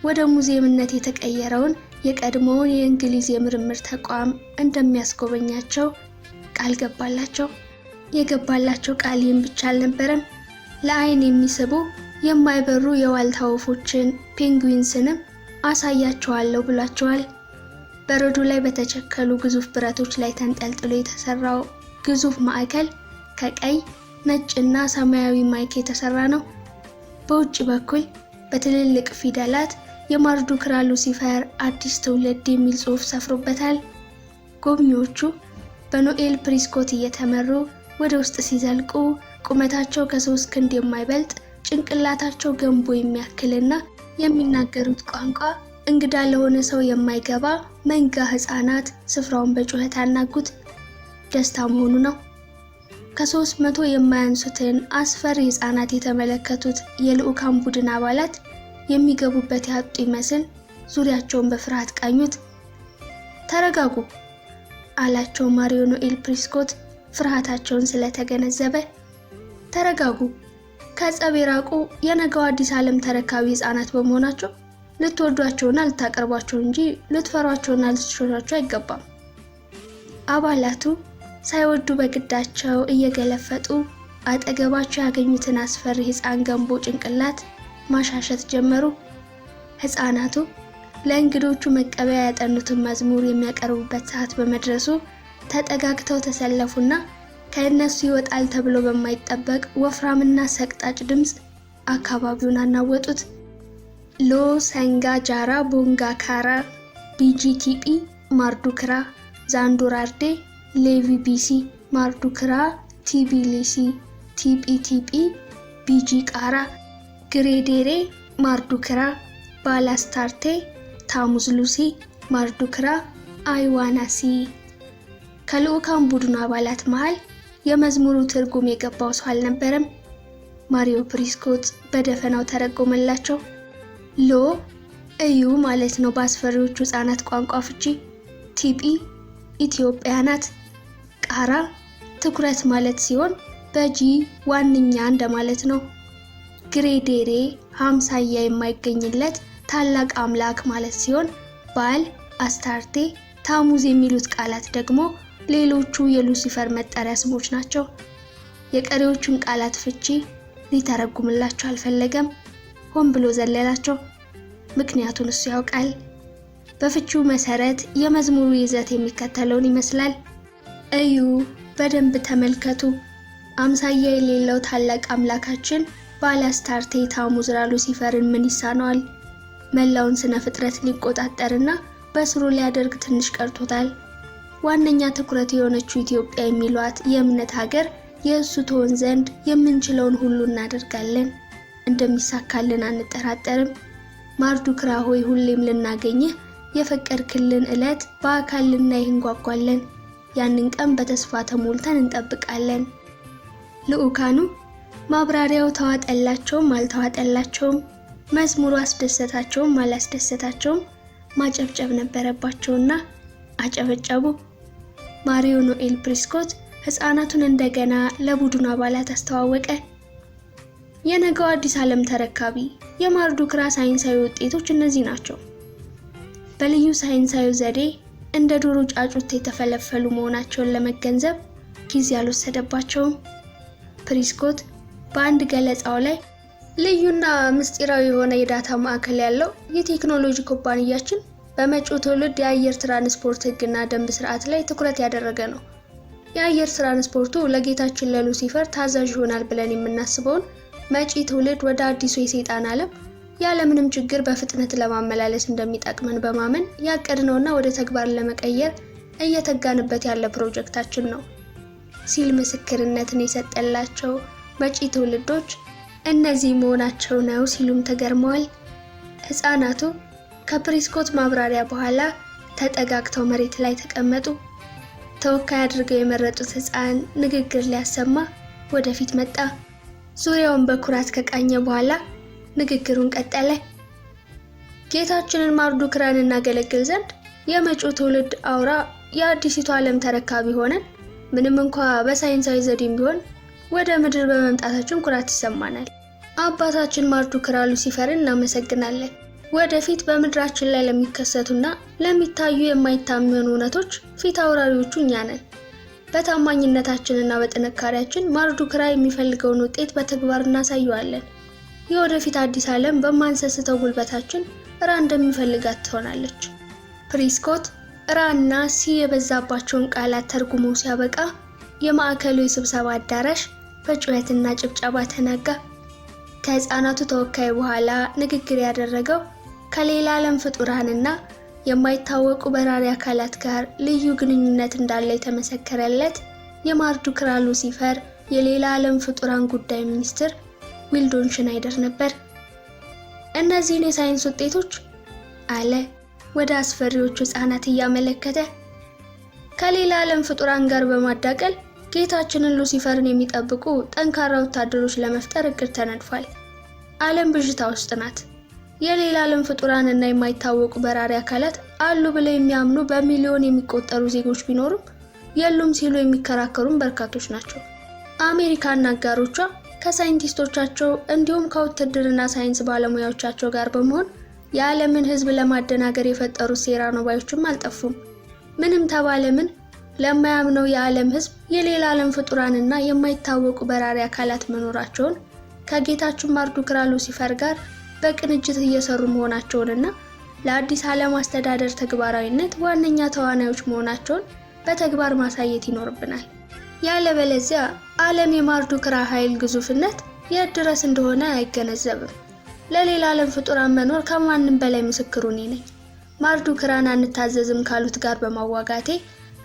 ወደ ሙዚየምነት የተቀየረውን የቀድሞውን የእንግሊዝ የምርምር ተቋም እንደሚያስጎበኛቸው ቃል ገባላቸው። የገባላቸው ቃል ይህም ብቻ አልነበረም። ለአይን የሚስቡ የማይበሩ የዋልታ ወፎችን ፔንጉዊንስንም አሳያቸዋለሁ ብሏቸዋል። በረዶ ላይ በተቸከሉ ግዙፍ ብረቶች ላይ ተንጠልጥሎ የተሰራው ግዙፍ ማዕከል ከቀይ፣ ነጭና ሰማያዊ ማይክ የተሰራ ነው። በውጭ በኩል በትልልቅ ፊደላት የማርዱክራ ሉሲፈር አዲስ ትውልድ የሚል ጽሑፍ ሰፍሮበታል። ጎብኚዎቹ በኖኤል ፕሪስኮት እየተመሩ ወደ ውስጥ ሲዘልቁ ቁመታቸው ከ3 ክንድ የማይበልጥ ጭንቅላታቸው ገንቦ የሚያክልና የሚናገሩት ቋንቋ እንግዳ ለሆነ ሰው የማይገባ መንጋ ህፃናት ስፍራውን በጩኸት አናጉት። ደስታ መሆኑ ነው። ከ300 የማያንሱትን አስፈሪ ህፃናት የተመለከቱት የልዑካን ቡድን አባላት የሚገቡበት ያጡ ይመስል ዙሪያቸውን በፍርሃት ቃኙት። ተረጋጉ አላቸው ማሪዮ ኖኤል ፕሪስኮት ፍርሃታቸውን ስለተገነዘበ። ተረጋጉ፣ ከጸብ የራቁ የነገው አዲስ ዓለም ተረካቢ ህፃናት በመሆናቸው ልትወዷቸውና ልታቀርቧቸው እንጂ ልትፈሯቸውና ልትሾሻቸው አይገባም። አባላቱ ሳይወዱ በግዳቸው እየገለፈጡ አጠገባቸው ያገኙትን አስፈሪ ህፃን ገንቦ ጭንቅላት ማሻሸት ጀመሩ። ህፃናቱ ለእንግዶቹ መቀበያ ያጠኑትን መዝሙር የሚያቀርቡበት ሰዓት በመድረሱ ተጠጋግተው ተሰለፉና ከእነሱ ይወጣል ተብሎ በማይጠበቅ ወፍራምና ሰቅጣጭ ድምፅ አካባቢውን አናወጡት። ሎ ሰንጋ ጃራ ቦንጋ ካራ ቢጂቲፒ ማርዱክራ ዛንዱራርዴ ሌቪ ቢሲ ማርዱክራ ቲቢሊሲ ቲፒቲፒ ቢጂ ቃራ ግሬዴሬ ማርዱክራ ባላስታርቴ ታሙዝ ሉሲ ማርዱክራ አይዋናሲ። ከልዑካን ቡድኑ አባላት መሃል የመዝሙሩ ትርጉም የገባው ሰው አልነበረም። ማሪዮ ፕሪስኮት በደፈናው ተረጎመላቸው። ሎ እዩ ማለት ነው በአስፈሪዎቹ ህፃናት ቋንቋ ፍቺ። ቲፒ ኢትዮጵያ ናት። ቃራ ትኩረት ማለት ሲሆን በጂ ዋንኛ እንደማለት ነው። ግሬዴሬ ሃምሳያ የማይገኝለት ታላቅ አምላክ ማለት ሲሆን ባል፣ አስታርቴ፣ ታሙዝ የሚሉት ቃላት ደግሞ ሌሎቹ የሉሲፈር መጠሪያ ስሞች ናቸው። የቀሪዎቹን ቃላት ፍቺ ሊተረጉምላቸው አልፈለገም። ሆን ብሎ ዘለላቸው። ምክንያቱን እሱ ያውቃል። በፍቺው መሰረት የመዝሙሩ ይዘት የሚከተለውን ይመስላል። እዩ፣ በደንብ ተመልከቱ። አምሳያ የሌለው ታላቅ አምላካችን ባላስታርቴ ታሙዝ ሉሲፈርን ምን ይሳነዋል? መላውን ስነ ፍጥረት ሊቆጣጠርና በስሩ ሊያደርግ ትንሽ ቀርቶታል። ዋነኛ ትኩረት የሆነችው ኢትዮጵያ የሚሏት የእምነት ሀገር የእሱ ትሆን ዘንድ የምንችለውን ሁሉ እናደርጋለን። እንደሚሳካልን አንጠራጠርም። ማርዱክራ ሆይ ሁሌም ልናገኝህ የፈቀድክልን ዕለት በአካል ልናይህ እንጓጓለን። ያንን ቀን በተስፋ ተሞልተን እንጠብቃለን። ልዑካኑ ማብራሪያው ተዋጠላቸውም አልተዋጠላቸውም፣ መዝሙሩ አስደሰታቸውም አላስደሰታቸውም ማጨብጨብ ነበረባቸውና አጨበጨቡ። ማሪዮ ኖኤል ፕሪስኮት ህፃናቱን እንደገና ለቡድኑ አባላት አስተዋወቀ። የነገው አዲስ ዓለም ተረካቢ የማርዱክራ ሳይንሳዊ ውጤቶች እነዚህ ናቸው። በልዩ ሳይንሳዊ ዘዴ እንደ ዶሮ ጫጩት የተፈለፈሉ መሆናቸውን ለመገንዘብ ጊዜ አልወሰደባቸውም። ፕሪስኮት በአንድ ገለጻው ላይ ልዩና ምስጢራዊ የሆነ የዳታ ማዕከል ያለው የቴክኖሎጂ ኩባንያችን በመጪው ትውልድ የአየር ትራንስፖርት ህግና ደንብ ስርዓት ላይ ትኩረት ያደረገ ነው። የአየር ትራንስፖርቱ ለጌታችን ለሉሲፈር ታዛዥ ይሆናል ብለን የምናስበውን መጪ ትውልድ ወደ አዲሱ የሰይጣን ዓለም ያለምንም ችግር በፍጥነት ለማመላለስ እንደሚጠቅመን በማመን ያቀድነውና ወደ ተግባር ለመቀየር እየተጋንበት ያለ ፕሮጀክታችን ነው ሲል ምስክርነትን የሰጠላቸው መጪ ትውልዶች እነዚህ መሆናቸው ነው ሲሉም ተገርመዋል። ህፃናቱ ከፕሪስኮት ማብራሪያ በኋላ ተጠጋግተው መሬት ላይ ተቀመጡ። ተወካይ አድርገው የመረጡት ህፃን ንግግር ሊያሰማ ወደፊት መጣ። ዙሪያውን በኩራት ከቃኘ በኋላ ንግግሩን ቀጠለ። ጌታችንን ማርዱክራን እናገለግል ዘንድ የመጪው ትውልድ አውራ የአዲሲቱ ዓለም ተረካቢ ሆነን ምንም እንኳን በሳይንሳዊ ዘዴም ቢሆን ወደ ምድር በመምጣታችን ኩራት ይሰማናል። አባታችን ማርዱክራ ሉሲፈርን እናመሰግናለን። ወደፊት በምድራችን ላይ ለሚከሰቱና ለሚታዩ የማይታመኑ እውነቶች ፊት አውራሪዎቹ እኛ ነን። በታማኝነታችንና በጥንካሬያችን ማርዱክራ የሚፈልገውን ውጤት በተግባር እናሳየዋለን። የወደፊት አዲስ ዓለም በማንሰስተው ጉልበታችን ራ እንደሚፈልጋት ትሆናለች። ፕሪስኮት ራ እና ሲ የበዛባቸውን ቃላት ተርጉሞ ሲያበቃ የማዕከሉ የስብሰባ አዳራሽ በጩኸትና ጭብጨባ ተናጋ። ከህፃናቱ ተወካይ በኋላ ንግግር ያደረገው ከሌላ ዓለም ፍጡራንና የማይታወቁ በራሪ አካላት ጋር ልዩ ግንኙነት እንዳለ የተመሰከረለት የማርዱክራ ሉሲፈር የሌላ ዓለም ፍጡራን ጉዳይ ሚኒስትር ዊልዶን ሽናይደር ነበር። እነዚህን የሳይንስ ውጤቶች አለ ወደ አስፈሪዎቹ ህፃናት እያመለከተ ከሌላ ዓለም ፍጡራን ጋር በማዳቀል ጌታችንን ሉሲፈርን የሚጠብቁ ጠንካራ ወታደሮች ለመፍጠር እቅድ ተነድፏል። ዓለም ብዥታ ውስጥ ናት። የሌላ ዓለም ፍጡራንና የማይታወቁ በራሪ አካላት አሉ ብለው የሚያምኑ በሚሊዮን የሚቆጠሩ ዜጎች ቢኖሩም የሉም ሲሉ የሚከራከሩም በርካቶች ናቸው። አሜሪካና አጋሮቿ ከሳይንቲስቶቻቸው እንዲሁም ከውትድርና ሳይንስ ባለሙያዎቻቸው ጋር በመሆን የዓለምን ህዝብ ለማደናገር የፈጠሩት ሴራ ነው ባዮችም አልጠፉም። ምንም ተባለ ምን ለማያምነው የዓለም ህዝብ የሌላ ዓለም ፍጡራንና የማይታወቁ በራሪ አካላት መኖራቸውን ከጌታችን ማርዱክራ ሉሲፈር ጋር በቅንጅት እየሰሩ መሆናቸውንና ለአዲስ ዓለም አስተዳደር ተግባራዊነት ዋነኛ ተዋናዮች መሆናቸውን በተግባር ማሳየት ይኖርብናል። ያለበለዚያ ዓለም የማርዱክራ ኃይል ግዙፍነት የት ድረስ እንደሆነ አይገነዘብም። ለሌላ ዓለም ፍጡራን መኖር ከማንም በላይ ምስክሩ እኔ ነኝ። ማርዱክራን አንታዘዝም ካሉት ጋር በማዋጋቴ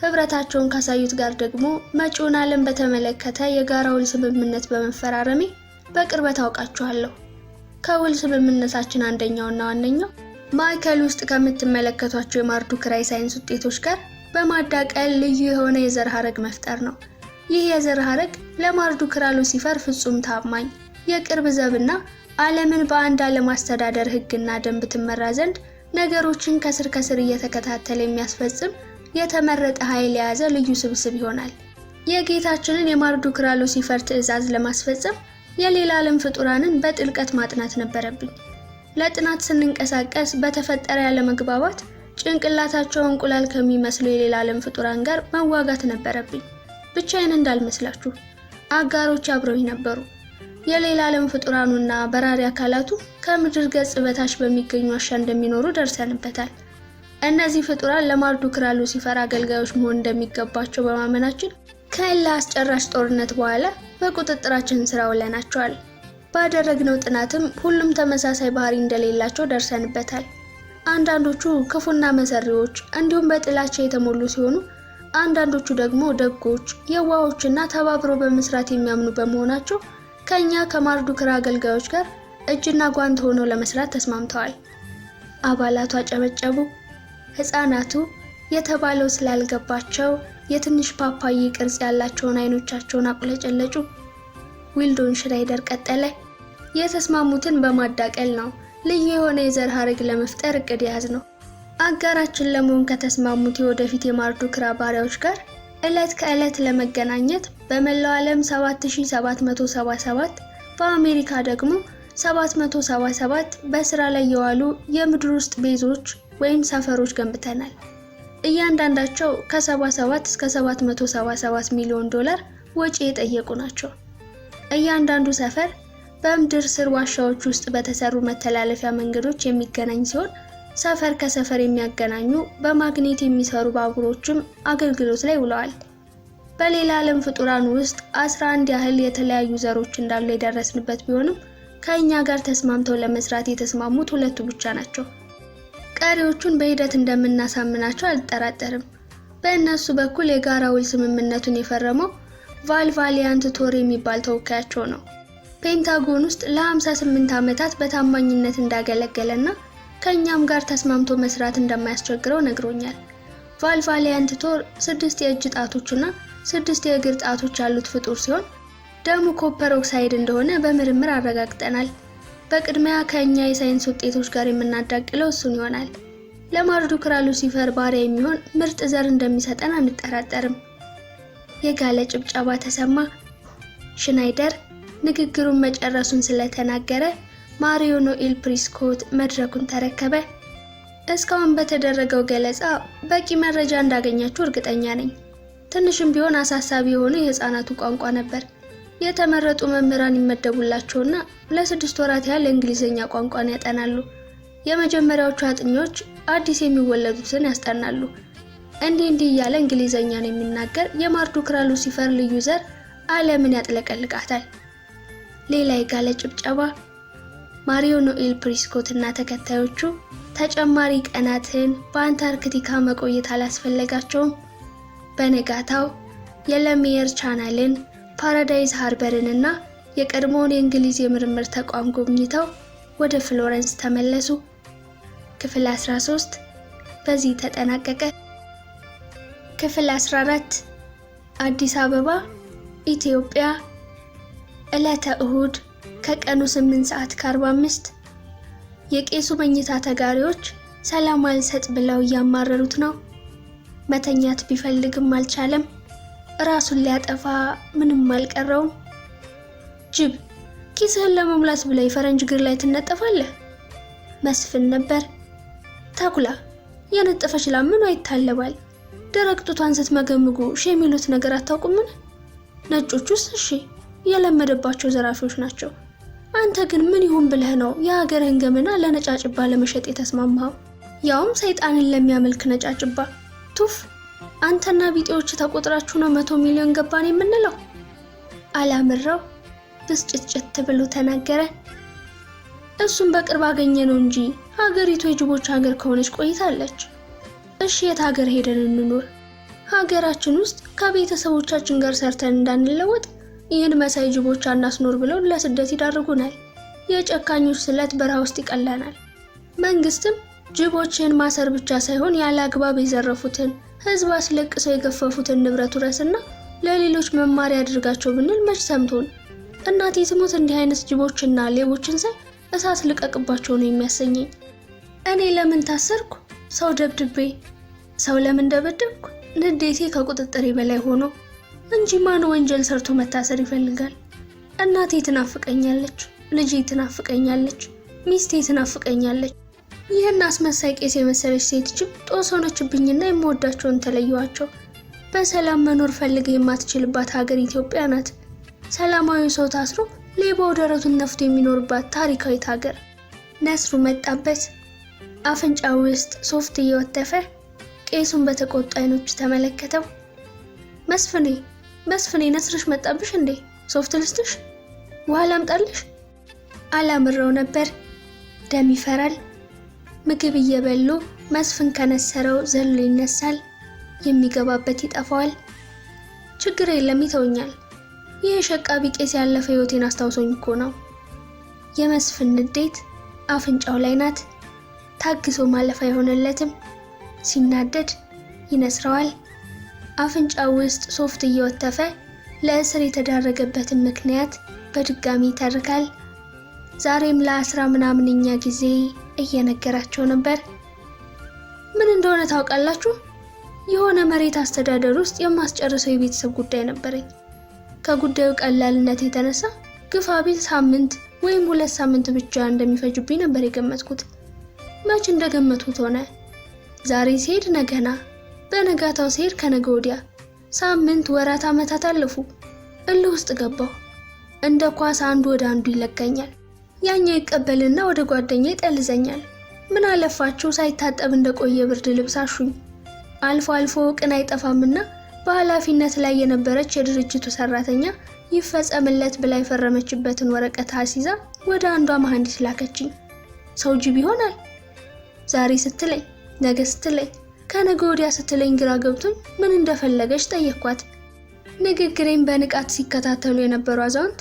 ህብረታቸውን ካሳዩት ጋር ደግሞ መጪውን ዓለም በተመለከተ የጋራ ውል ስምምነት በመፈራረሜ በቅርበት አውቃቸዋለሁ። ከውል ስምምነታችን አንደኛውና ዋነኛው ማዕከል ውስጥ ከምትመለከቷቸው የማርዱክራ የሳይንስ ውጤቶች ጋር በማዳቀል ልዩ የሆነ የዘር ሐረግ መፍጠር ነው። ይህ የዘር ሐረግ ለማርዱክራ ሉሲፈር ፍጹም ታማኝ የቅርብ ዘብና ዓለምን በአንድ ዓለም አስተዳደር ህግና ደንብ ትመራ ዘንድ ነገሮችን ከስር ከስር እየተከታተለ የሚያስፈጽም የተመረጠ ኃይል የያዘ ልዩ ስብስብ ይሆናል። የጌታችንን የማርዱክራ ሉሲፈር ትዕዛዝ ለማስፈጸም የሌላ ዓለም ፍጡራንን በጥልቀት ማጥናት ነበረብኝ። ለጥናት ስንንቀሳቀስ በተፈጠረ ያለመግባባት ጭንቅላታቸው እንቁላል ከሚመስሉ የሌላ ዓለም ፍጡራን ጋር መዋጋት ነበረብኝ። ብቻዬን እንዳልመስላችሁ አጋሮች አብረውኝ ነበሩ። የሌላ ዓለም ፍጡራኑና በራሪ አካላቱ ከምድር ገጽ በታች በሚገኙ ዋሻ እንደሚኖሩ ደርሰንበታል። እነዚህ ፍጡራን ለማርዱክራ ሉሲፈር አገልጋዮች መሆን እንደሚገባቸው በማመናችን ከእልህ አስጨራሽ ጦርነት በኋላ በቁጥጥራችን ስር አውለናቸዋል። ባደረግነው ጥናትም ሁሉም ተመሳሳይ ባህሪ እንደሌላቸው ደርሰንበታል። አንዳንዶቹ ክፉና መሰሪዎች እንዲሁም በጥላቻ የተሞሉ ሲሆኑ፣ አንዳንዶቹ ደግሞ ደጎች፣ የዋሆችና ተባብሮ በመስራት የሚያምኑ በመሆናቸው ከኛ ከማርዱክራ አገልጋዮች ጋር እጅና ጓንት ሆነው ለመስራት ተስማምተዋል። አባላቱ አጨበጨቡ። ህፃናቱ የተባለው ስላልገባቸው የትንሽ ፓፓዬ ቅርጽ ያላቸውን አይኖቻቸውን አቁለጨለጩ። ዊልዶን ሽናይደር ቀጠለ። የተስማሙትን በማዳቀል ነው ልዩ የሆነ የዘር ሐረግ ለመፍጠር እቅድ ያዝ ነው። አጋራችን ለመሆን ከተስማሙት የወደፊት የማርዱክራ ባሪያዎች ጋር ዕለት ከዕለት ለመገናኘት በመላው ዓለም 7777 በአሜሪካ ደግሞ 777 በስራ ላይ የዋሉ የምድር ውስጥ ቤዞች ወይም ሰፈሮች ገንብተናል። እያንዳንዳቸው ከ77 እስከ 777 ሚሊዮን ዶላር ወጪ የጠየቁ ናቸው። እያንዳንዱ ሰፈር በምድር ስር ዋሻዎች ውስጥ በተሰሩ መተላለፊያ መንገዶች የሚገናኝ ሲሆን ሰፈር ከሰፈር የሚያገናኙ በማግኔት የሚሰሩ ባቡሮችም አገልግሎት ላይ ውለዋል። በሌላ ዓለም ፍጡራን ውስጥ 11 ያህል የተለያዩ ዘሮች እንዳሉ የደረስንበት ቢሆንም ከኛ ጋር ተስማምተው ለመስራት የተስማሙት 2 ብቻ ናቸው። ቀሪዎቹን በሂደት እንደምናሳምናቸው አልጠራጠርም። በእነሱ በኩል የጋራ ውል ስምምነቱን የፈረመው ቫሊያንት ቶር የሚባል ተወካያቸው ነው። ፔንታጎን ውስጥ ለ58 ዓመታት በታማኝነት እንዳገለገለና ከኛም ጋር ተስማምቶ መስራት እንደማያስቸግረው ነግሮኛል። ቫሊያንት ቶር 6 የእጅ ጣቶችና 6 የእግር ጣቶች ያሉት ፍጡር ሲሆን ደሙ ኮፐር ኦክሳይድ እንደሆነ በምርምር አረጋግጠናል። በቅድሚያ ከኛ የሳይንስ ውጤቶች ጋር የምናዳቅለው እሱን ይሆናል። ለማርዱክራ ሉሲፈር ባሪያ የሚሆን ምርጥ ዘር እንደሚሰጠን አንጠራጠርም። የጋለ ጭብጨባ ተሰማ። ሽናይደር ንግግሩን መጨረሱን ስለተናገረ ማሪዮ ኖኤል ፕሪስኮት መድረኩን ተረከበ። እስካሁን በተደረገው ገለጻ በቂ መረጃ እንዳገኛችሁ እርግጠኛ ነኝ። ትንሽም ቢሆን አሳሳቢ የሆነ የህፃናቱ ቋንቋ ነበር። የተመረጡ መምህራን ይመደቡላቸውና ለ6 ወራት ያህል እንግሊዘኛ ቋንቋን ያጠናሉ። የመጀመሪያዎቹ አጥኚዎች አዲስ የሚወለዱትን ያስጠናሉ። እንዲህ እያለ እንግሊዘኛን የሚናገር የማርዱክራ ሉሲፈር ልዩ ዘር ዓለምን ያጥለቀልቃታል። ሌላ የጋለ ጭብጨባ። ማሪዮ ኖኤል ፕሪስኮት እና ተከታዮቹ ተጨማሪ ቀናትን በአንታርክቲካ መቆየት አላስፈለጋቸውም። በነጋታው የለሚየር ቻናልን፣ ፓራዳይዝ ሃርበርን እና የቀድሞውን የእንግሊዝ የምርምር ተቋም ጎብኝተው ወደ ፍሎረንስ ተመለሱ። ክፍል 13 በዚህ ተጠናቀቀ። ክፍል 14 አዲስ አበባ ኢትዮጵያ፣ ዕለተ እሁድ ከቀኑ 8:45 የቄሱ መኝታ ተጋሪዎች ሰላም አልሰጥ ብለው እያማረሩት ነው። መተኛት ቢፈልግም አልቻለም። ራሱን ሊያጠፋ ምንም አልቀረውም። ጅብ ኪስህን ለመሙላት ብለህ የፈረንጅ እግር ላይ ትነጠፋለህ። መስፍን ነበር። ተኩላ የነጠፈች ላም ምኗ ይታለባል? ደረቅ ጡቷን ስትመገምጉ የሚሉት ነገር አታውቁምን? ነጮቹስ እሺ የለመደባቸው ዘራፊዎች ናቸው። አንተ ግን ምን ይሁን ብለህ ነው የሀገርህን ገመና ለነጫጭባ ለመሸጥ የተስማማኸው? ያውም ሰይጣንን ለሚያመልክ ነጫጭባ። ቱፍ አንተና ቢጤዎች ተቆጥራችሁ ነው 100 ሚሊዮን ገባን የምንለው? አላምረው ብስጭጭት ብሎ ተናገረ። እሱም በቅርብ አገኘ ነው እንጂ ሀገሪቱ የጅቦች ሀገር ከሆነች ቆይታለች። እሺ የት ሀገር ሄደን እንኖር? ሀገራችን ውስጥ ከቤተሰቦቻችን ጋር ሰርተን እንዳንለወጥ ይህን መሳይ ጅቦች አናስኖር ብለው ለስደት ይዳርጉናል። የጨካኞች ስለት በረሃ ውስጥ ይቀላናል። መንግስትም ጅቦችን ማሰር ብቻ ሳይሆን ያለ አግባብ የዘረፉትን ህዝብ አስለቅሰው የገፈፉትን ንብረት ውረስና ለሌሎች መማሪያ አድርጋቸው ብንል መች ሰምቶን? እናቴ ትሙት እንዲህ አይነት ጅቦችና ሌቦችን ሳይ እሳት ልቀቅባቸው ነው የሚያሰኘኝ። እኔ ለምን ታሰርኩ? ሰው ደብድቤ። ሰው ለምን ደበደብኩ? ንዴቴ ከቁጥጥሬ በላይ ሆኖ እንጂ ማን ወንጀል ሰርቶ መታሰር ይፈልጋል? እናቴ ትናፍቀኛለች፣ ልጄ ትናፍቀኛለች፣ ሚስቴ ትናፍቀኛለች። ይህን አስመሳይ ቄስ የመሰለች ሴት ጅብ ጦስ ሆነችብኝና የምወዳቸውን ተለየዋቸው። በሰላም መኖር ፈልገ የማትችልባት ሀገር ኢትዮጵያ ናት። ሰላማዊ ሰው ታስሮ ሌባው ደረቱን ነፍቶ የሚኖርባት ታሪካዊት ሀገር። ነስሩ መጣበት። አፍንጫው ውስጥ ሶፍት እየወተፈ ቄሱን በተቆጡ አይኖች ተመለከተው። መስፍኔ ነስርሽ መጣብሽ እንዴ? ሶፍት ልስጥሽ? ውሃ ላምጣልሽ? አላምረው ነበር። ደም ይፈራል። ምግብ እየበሉ መስፍን ከነሰረው ዘሎ ይነሳል። የሚገባበት ይጠፋዋል። ችግር የለም ይተውኛል። ይህ ሸቃቢ ቄስ ያለፈ ህይወቴን አስታውሶኝ እኮ ነው። የመስፍን ንዴት አፍንጫው ላይ ናት። ታግሶ ማለፍ አይሆንለትም። ሲናደድ ይነስረዋል። አፍንጫው ውስጥ ሶፍት እየወተፈ ለእስር የተዳረገበትን ምክንያት በድጋሚ ይተርካል። ዛሬም ለ10 ምናምንኛ ጊዜ እየነገራቸው ነበር። ምን እንደሆነ ታውቃላችሁ? የሆነ መሬት አስተዳደር ውስጥ የማስጨርሰው የቤተሰብ ጉዳይ ነበረኝ። ከጉዳዩ ቀላልነት የተነሳ ግፋ ቢል ሳምንት ወይም 2 ሳምንት ብቻ እንደሚፈጅብኝ ነበር የገመትኩት። መች እንደገመትኩት ሆነ። ዛሬ ሲሄድ ነገና፣ በነጋታው ሲሄድ ከነገ ወዲያ። ሳምንት፣ ወራት፣ ዓመታት አለፉ። እልህ ውስጥ ገባሁ። እንደ ኳስ አንዱ ወደ አንዱ ይለቀኛል። ያኛው ይቀበልና ወደ ጓደኛዬ ይጠልዘኛል። ምን አለፋችሁ ሳይታጠብ እንደቆየ ብርድ ልብስ አሹኝ። አልፎ አልፎ ቅን አይጠፋምና በኃላፊነት ላይ የነበረች የድርጅቱ ሰራተኛ ይፈጸምለት ብላ የፈረመችበትን ወረቀት አስይዛ ወደ አንዷ መሐንዲስ ላከችኝ። ሰው ጅብ ይሆናል። ዛሬ ስትለኝ፣ ነገ ስትለኝ፣ ከነገ ወዲያ ስትለኝ ግራ ገብቶኝ ምን እንደፈለገች ጠየቅኳት። ንግግሬን በንቃት ሲከታተሉ የነበሩ አዛውንት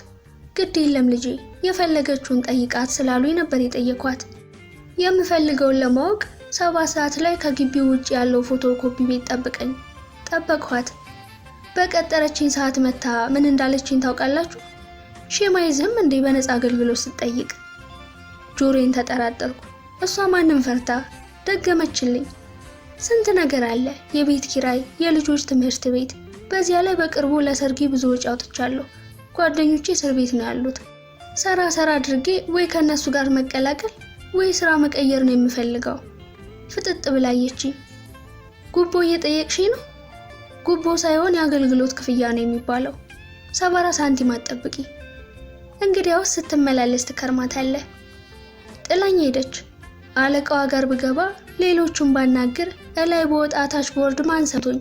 ግድ የለም ልጄ የፈለገችውን ጠይቃት ስላሉኝ ነበር የጠየኳት። የምፈልገውን ለማወቅ 7 ሰዓት ላይ ከግቢው ውጭ ያለው ፎቶኮፒ ቤት ጠብቀኝ። ጠበቅኋት። በቀጠረችኝ ሰዓት መታ ምን እንዳለችኝ ታውቃላችሁ? ሼማይዝም እንዴ በነፃ አገልግሎት ስትጠይቅ። ጆሮዬን ተጠራጠርኩ። እሷ ማንም ፈርታ ደገመችልኝ። ስንት ነገር አለ፣ የቤት ኪራይ፣ የልጆች ትምህርት ቤት፣ በዚያ ላይ በቅርቡ ለሰርጌ ብዙ ወጪ አውጥቻለሁ። ጓደኞቼ እስር ቤት ነው ያሉት። ሰራ አድርጌ ወይ ከነሱ ጋር መቀላቀል ወይ ስራ መቀየር ነው የምፈልገው። ፍጥጥ ብላየችኝ። ጉቦ እየጠየቅሽኝ ነው? ጉቦ ሳይሆን የአገልግሎት ክፍያ ነው የሚባለው። 70 ሳንቲም አትጠብቂ። እንግዲያውስ ስትመላለስ ትከርማታለህ። ጥላኝ ሄደች። አለቃዋ ጋር ብገባ ሌሎቹን ባናግር እላይ በወጣ ታች ቦርድ ማንሰቶኝ።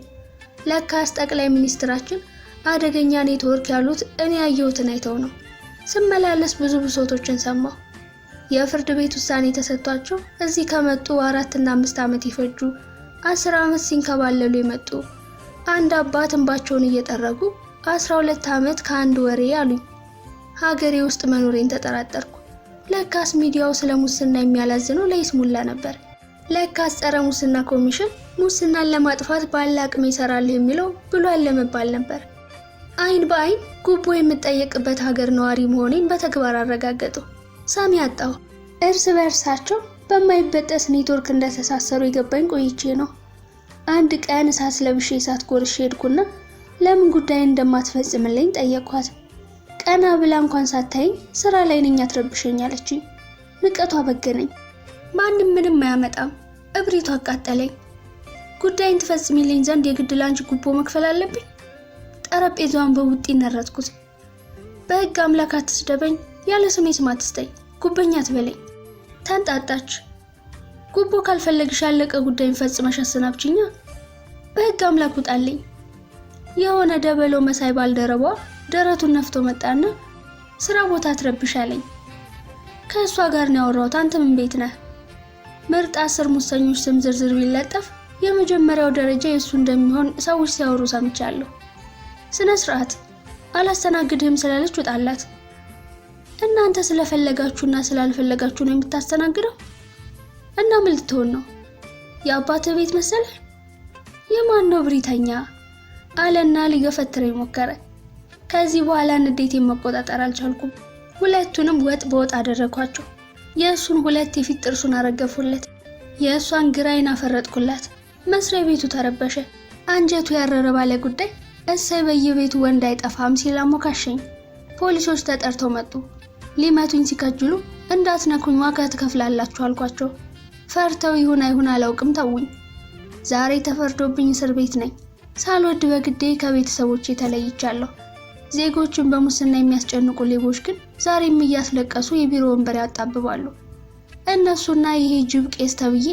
ለካስ ጠቅላይ ሚኒስትራችን አደገኛ ኔትወርክ ያሉት እኔ ያየሁትን አይተው ነው። ስመላለስ ብዙ ብሶቶችን ሰማሁ። የፍርድ ቤት ውሳኔ ተሰጥቷቸው እዚህ ከመጡ 4 እና 5 ዓመት ይፈጁ 10 ዓመት ሲንከባለሉ የመጡ አንድ አባት እንባቸውን እየጠረጉ 12 ዓመት ከአንድ ወሬ አሉኝ። ሀገሬ ውስጥ መኖሬን ተጠራጠርኩ። ለካስ ሚዲያው ስለ ሙስና የሚያላዝነው ለይስሙላ ነበር። ለካስ ጸረ ሙስና ኮሚሽን ሙስናን ለማጥፋት ባለ አቅም ይሰራል የሚለው ብሏል ለመባል ነበር። አይን በአይን ጉቦ የምጠየቅበት ሀገር ነዋሪ መሆኔን በተግባር አረጋገጡ። ሳሚ አጣሁ። እርስ በእርሳቸው በማይበጠስ ኔትወርክ እንደተሳሰሩ የገባኝ ቆይቼ ነው። አንድ ቀን እሳት ለብሼ እሳት ጎርሼ ሄድኩና ለምን ጉዳይን እንደማትፈጽምልኝ ጠየቅኳት። ቀና ብላ እንኳን ሳታይኝ ስራ ላይ ነኝ አትረብሸኝ አለችኝ። ንቀቷ በገነኝ። ማንም ምንም አያመጣም። እብሪቷ አቃጠለኝ። ጉዳይን ትፈጽሚልኝ ዘንድ የግድ ላንቺ ጉቦ መክፈል አለብኝ? ጠረጴዛዋን በውጤ ነረትኩት። በህግ አምላክ አትስደበኝ፣ ያለ ስሜ ስም አትስጠኝ፣ ጉበኛ አትበለኝ። ተንጣጣች። ጉቦ ካልፈለግሽ ያለቀ ጉዳይን ፈጽመሽ አሰናብችኛ። በህግ አምላክ ውጣልኝ። የሆነ ደበሎ መሳይ ባልደረቧ ደረቱን ነፍቶ መጣና ስራ ቦታ አትረብሻለኝ። ከእሷ ጋር ነው ያወራሁት። አንተ ምን ቤት ነህ? ምርጥ 10 ሙሰኞች ስም ዝርዝር ቢለጠፍ የመጀመሪያው ደረጃ የሱ እንደሚሆን ሰዎች ሲያወሩ ሰምቻለሁ። ስነ ስርዓት። አላስተናግድህም ስላለች ወጣላት። እናንተ ስለፈለጋችሁና ስላልፈለጋችሁ ነው የምታስተናግደው? እና ምን ልትሆን ነው? የአባትህ ቤት መሰለ? የማን ነው ብሪተኛ? አለና ሊገፈትረኝ ሞከረ። ከዚህ በኋላ ንዴቴን መቆጣጠር አልቻልኩም። ሁለቱንም ወጥ በወጥ አደረኳቸው። የእሱን 2 የፊት ጥርሱን አረገፉለት። የእሷን ግራይን አፈረጥኩላት። መስሪያ ቤቱ ተረበሸ። አንጀቱ ያረረ ባለ ጉዳይ እሰይ በየቤቱ ወንድ አይጠፋም ሲል አሞካሸኝ። ፖሊሶች ተጠርተው መጡ። ሊመቱኝ ሲከጅሉ እንዳትነኩኝ ዋጋ ትከፍላላችሁ አልኳቸው። ፈርተው ይሁን አይሁን አላውቅም ተውኝ። ዛሬ ተፈርዶብኝ እስር ቤት ነኝ። ሳልወድ በግዴ ከቤተሰቦቼ ተለይቻለሁ። ዜጎችን በሙስና የሚያስጨንቁ ሌቦች ግን ዛሬም እያስለቀሱ የቢሮ ወንበር ያጣብባሉ። እነሱና ይሄ ጅብ ቄስ ተብዬ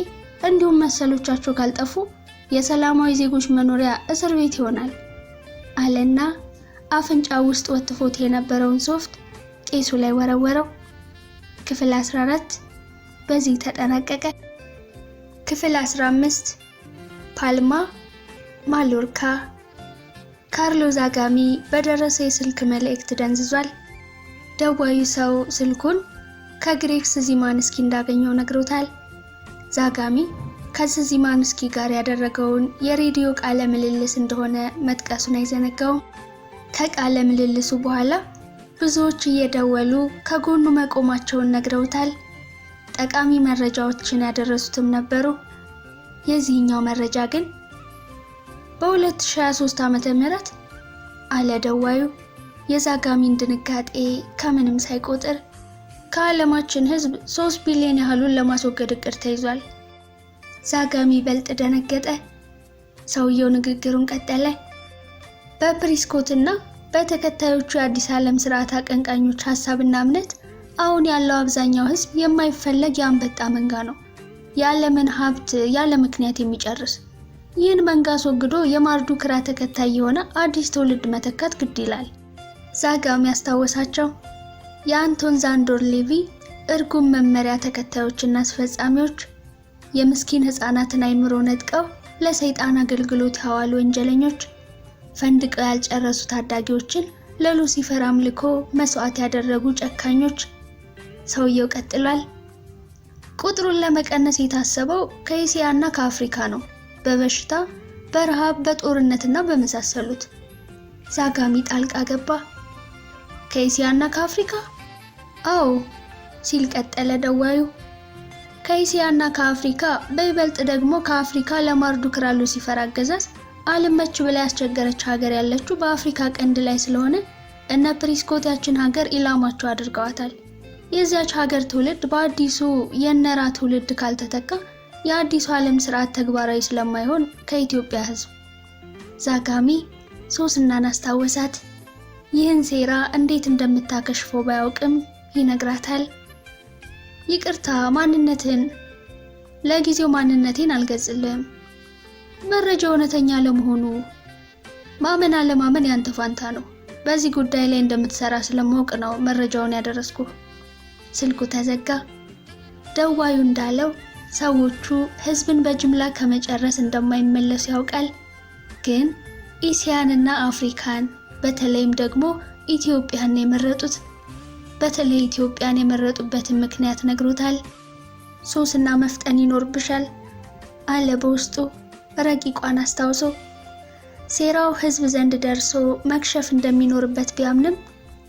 እንዲሁም መሰሎቻቸው ካልጠፉ የሰላማዊ ዜጎች መኖሪያ እስር ቤት ይሆናል አለና አፍንጫ ውስጥ ወጥፎት የነበረውን ሶፍት ቄሱ ላይ ወረወረው። ክፍል 14 በዚህ ተጠናቀቀ። ክፍል 15 ፓልማ ማሎርካ። ካርሎ ዛጋሚ በደረሰ የስልክ መልእክት ደንዝዟል። ደዋዩ ሰው ስልኩን ከግሬክስ ዚማንስኪ እንዳገኘው ነግሮታል። ዛጋሚ ከዚማንስኪ ጋር ያደረገውን የሬዲዮ ቃለ ምልልስ እንደሆነ መጥቀሱን አይዘነጋውም። ከቃለ ምልልሱ በኋላ ብዙዎች እየደወሉ ከጎኑ መቆማቸውን ነግረውታል። ጠቃሚ መረጃዎችን ያደረሱትም ነበሩ። የዚህኛው መረጃ ግን በ2023 ዓመተ ምህረት አለ ደዋዩ የዛጋሚን ድንጋጤ ከምንም ሳይቆጥር ከዓለማችን ሕዝብ 3 ቢሊዮን ያህሉን ለማስወገድ እቅድ ተይዟል። ዛጋሚ በልጥ ደነገጠ። ሰውየው ንግግሩን ቀጠለ። በፕሪስኮትና በተከታዮቹ የአዲስ ዓለም ስርዓት አቀንቃኞች ሐሳብና እምነት አሁን ያለው አብዛኛው ሕዝብ የማይፈለግ የአንበጣ መንጋ ነው። የዓለምን ሀብት ያለ ምክንያት የሚጨርስ። ይህን መንጋ አስወግዶ የማርዱክራ ተከታይ የሆነ አዲስ ትውልድ መተካት ግድ ይላል። ዛጋሚ ያስታወሳቸው የአንቶን ዛንዶር ሌቪ እርጉም መመሪያ ተከታዮችና አስፈጻሚዎች የምስኪን ህፃናትን አይምሮ ነጥቀው ለሰይጣን አገልግሎት ያዋሉ ወንጀለኞች፣ ፈንድቀው ያልጨረሱ ታዳጊዎችን ለሉሲፈር አምልኮ መስዋዕት ያደረጉ ጨካኞች። ሰውየው ቀጥሏል። ቁጥሩን ለመቀነስ የታሰበው ከእስያና ከአፍሪካ ነው፣ በበሽታ፣ በረሃብ፣ በጦርነትና በመሳሰሉት። ዛጋሚ ጣልቃ ገባ። ከእስያና ከአፍሪካ? አዎ ሲል ቀጠለ ደዋዩ። ከእስያና ከአፍሪካ በይበልጥ ደግሞ ከአፍሪካ ለማርዱክራ ሉሲፈር አገዛዝ አልመች ብላ ያስቸገረች ሀገር ያለችው በአፍሪካ ቀንድ ላይ ስለሆነ እነ ፕሪስኮት ያችን ሀገር ኢላማቸው አድርገዋታል። የዚያች ሀገር ትውልድ በአዲሱ የነራ ትውልድ ካልተተካ የአዲሱ ዓለም ስርዓት ተግባራዊ ስለማይሆን ከኢትዮጵያ ህዝብ ዛጋሚ ሶስናን አስታወሳት። ይህን ሴራ እንዴት እንደምታከሽፈው ባያውቅም ይነግራታል። ይቅርታ ማንነትን ለጊዜው ማንነቴን አልገልጽልህም። መረጃው እውነተኛ ለመሆኑ ማመን አለማመን ያንተ ፋንታ ነው። በዚህ ጉዳይ ላይ እንደምትሰራ ስለማውቅ ነው መረጃውን ያደረስኩ። ስልኩ ተዘጋ። ደዋዩ እንዳለው ሰዎቹ ህዝብን በጅምላ ከመጨረስ እንደማይመለሱ ያውቃል። ግን እስያንና አፍሪካን በተለይም ደግሞ ኢትዮጵያን የመረጡት። በተለይ ኢትዮጵያን የመረጡበትን ምክንያት ነግሮታል። ሶስና መፍጠን ይኖርብሻል አለ በውስጡ ረቂቋን አስታውሶ። ሴራው ህዝብ ዘንድ ደርሶ መክሸፍ እንደሚኖርበት ቢያምንም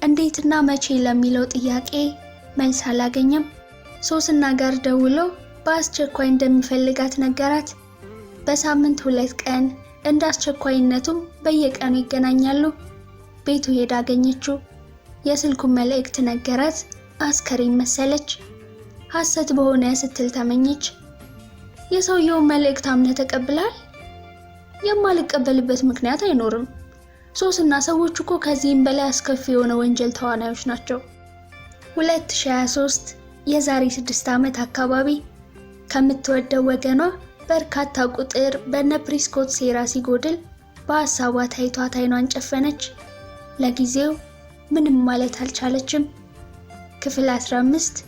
እንዴትና መቼ ለሚለው ጥያቄ መልስ አላገኘም። ሶስና ጋር ደውሎ በአስቸኳይ እንደሚፈልጋት ነገራት። በሳምንት 2 ቀን እንደ አስቸኳይነቱም በየቀኑ ይገናኛሉ። ቤቱ ሄዳ አገኘችው። የስልኩን መልእክት ነገራት። አስከሬን መሰለች። ሐሰት በሆነ ስትል ተመኘች። የሰውየውን መልእክት አምነህ ተቀብላል? የማልቀበልበት ምክንያት አይኖርም። ሶስና ሰዎች እኮ ከዚህም በላይ አስከፊ የሆነ ወንጀል ተዋናዮች ናቸው። 2023 የዛሬ 6 ዓመት አካባቢ ከምትወደው ወገኗ በርካታ ቁጥር በነ ፕሪስኮት ሴራ ሲጎድል በሐሳቧ ታይቷት አይኗን ጨፈነች። ለጊዜው ምንም ማለት አልቻለችም። ክፍል 15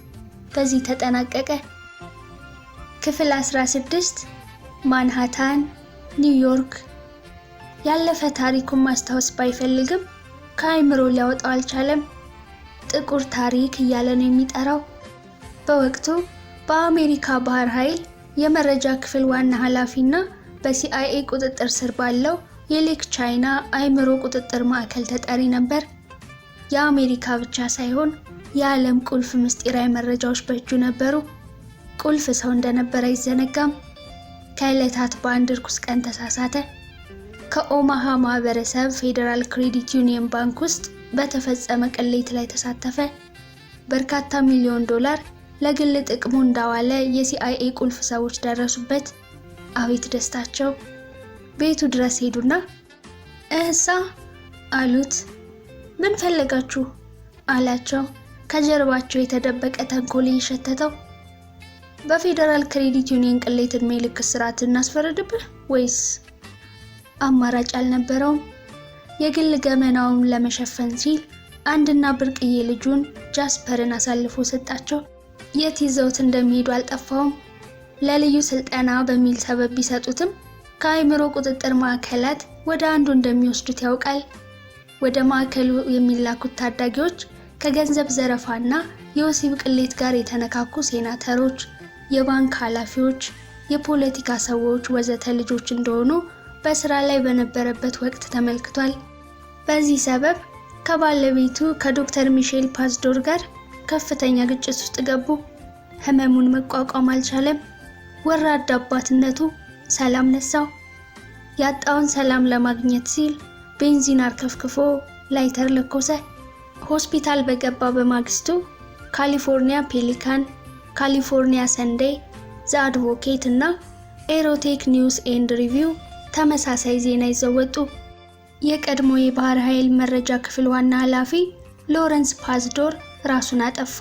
በዚህ ተጠናቀቀ። ክፍል 16 ማንሃታን ኒውዮርክ። ያለፈ ታሪኩን ማስታወስ ባይፈልግም ከአይምሮ ሊያወጣው አልቻለም። ጥቁር ታሪክ እያለ ነው የሚጠራው። በወቅቱ በአሜሪካ ባህር ኃይል የመረጃ ክፍል ዋና ኃላፊና በሲአይኤ ቁጥጥር ስር ባለው የሌክ ቻይና አይምሮ ቁጥጥር ማዕከል ተጠሪ ነበር። የአሜሪካ ብቻ ሳይሆን የዓለም ቁልፍ ምስጢራዊ መረጃዎች በእጁ ነበሩ። ቁልፍ ሰው እንደነበረ አይዘነጋም። ከዕለታት በአንድ ርኩስ ቀን ተሳሳተ። ከኦማሃ ማህበረሰብ ፌዴራል ክሬዲት ዩኒየን ባንክ ውስጥ በተፈጸመ ቅሌት ላይ ተሳተፈ። በርካታ ሚሊዮን ዶላር ለግል ጥቅሙ እንዳዋለ የሲአይኤ ቁልፍ ሰዎች ደረሱበት። አቤት ደስታቸው! ቤቱ ድረስ ሄዱና እህሳ አሉት። ምን ፈለጋችሁ አላቸው። ከጀርባቸው የተደበቀ ተንኮል እየሸተተው። በፌዴራል ክሬዲት ዩኒየን ቅሌት ዕድሜ ልክ እስራት እናስፈረድብህ ወይስ? አማራጭ አልነበረውም። የግል ገመናውን ለመሸፈን ሲል አንድና ብርቅዬ ልጁን ጃስፐርን አሳልፎ ሰጣቸው። የት ይዘውት እንደሚሄዱ አልጠፋውም። ለልዩ ስልጠና በሚል ሰበብ ቢሰጡትም ከአይምሮ ቁጥጥር ማዕከላት ወደ አንዱ እንደሚወስዱት ያውቃል። ወደ ማዕከሉ የሚላኩት ታዳጊዎች ከገንዘብ ዘረፋና የወሲብ ቅሌት ጋር የተነካኩ ሴናተሮች፣ የባንክ ኃላፊዎች፣ የፖለቲካ ሰዎች ወዘተ ልጆች እንደሆኑ በስራ ላይ በነበረበት ወቅት ተመልክቷል። በዚህ ሰበብ ከባለቤቱ ከዶክተር ሚሼል ፓዝዶር ጋር ከፍተኛ ግጭት ውስጥ ገቡ። ህመሙን መቋቋም አልቻለም። ወራዳ አባትነቱ ሰላም ነሳው። ያጣውን ሰላም ለማግኘት ሲል ቤንዚን አርከፍክፎ ላይተር ለኮሰ። ሆስፒታል በገባ በማግስቱ ካሊፎርኒያ ፔሊካን፣ ካሊፎርኒያ ሰንዴይ፣ ዘ አድቮኬት እና ኤሮቴክ ኒውስ ኤንድ ሪቪው ተመሳሳይ ዜና ይዘው ወጡ። የቀድሞ የባህር ኃይል መረጃ ክፍል ዋና ኃላፊ ሎረንስ ፓዝዶር ራሱን አጠፋ።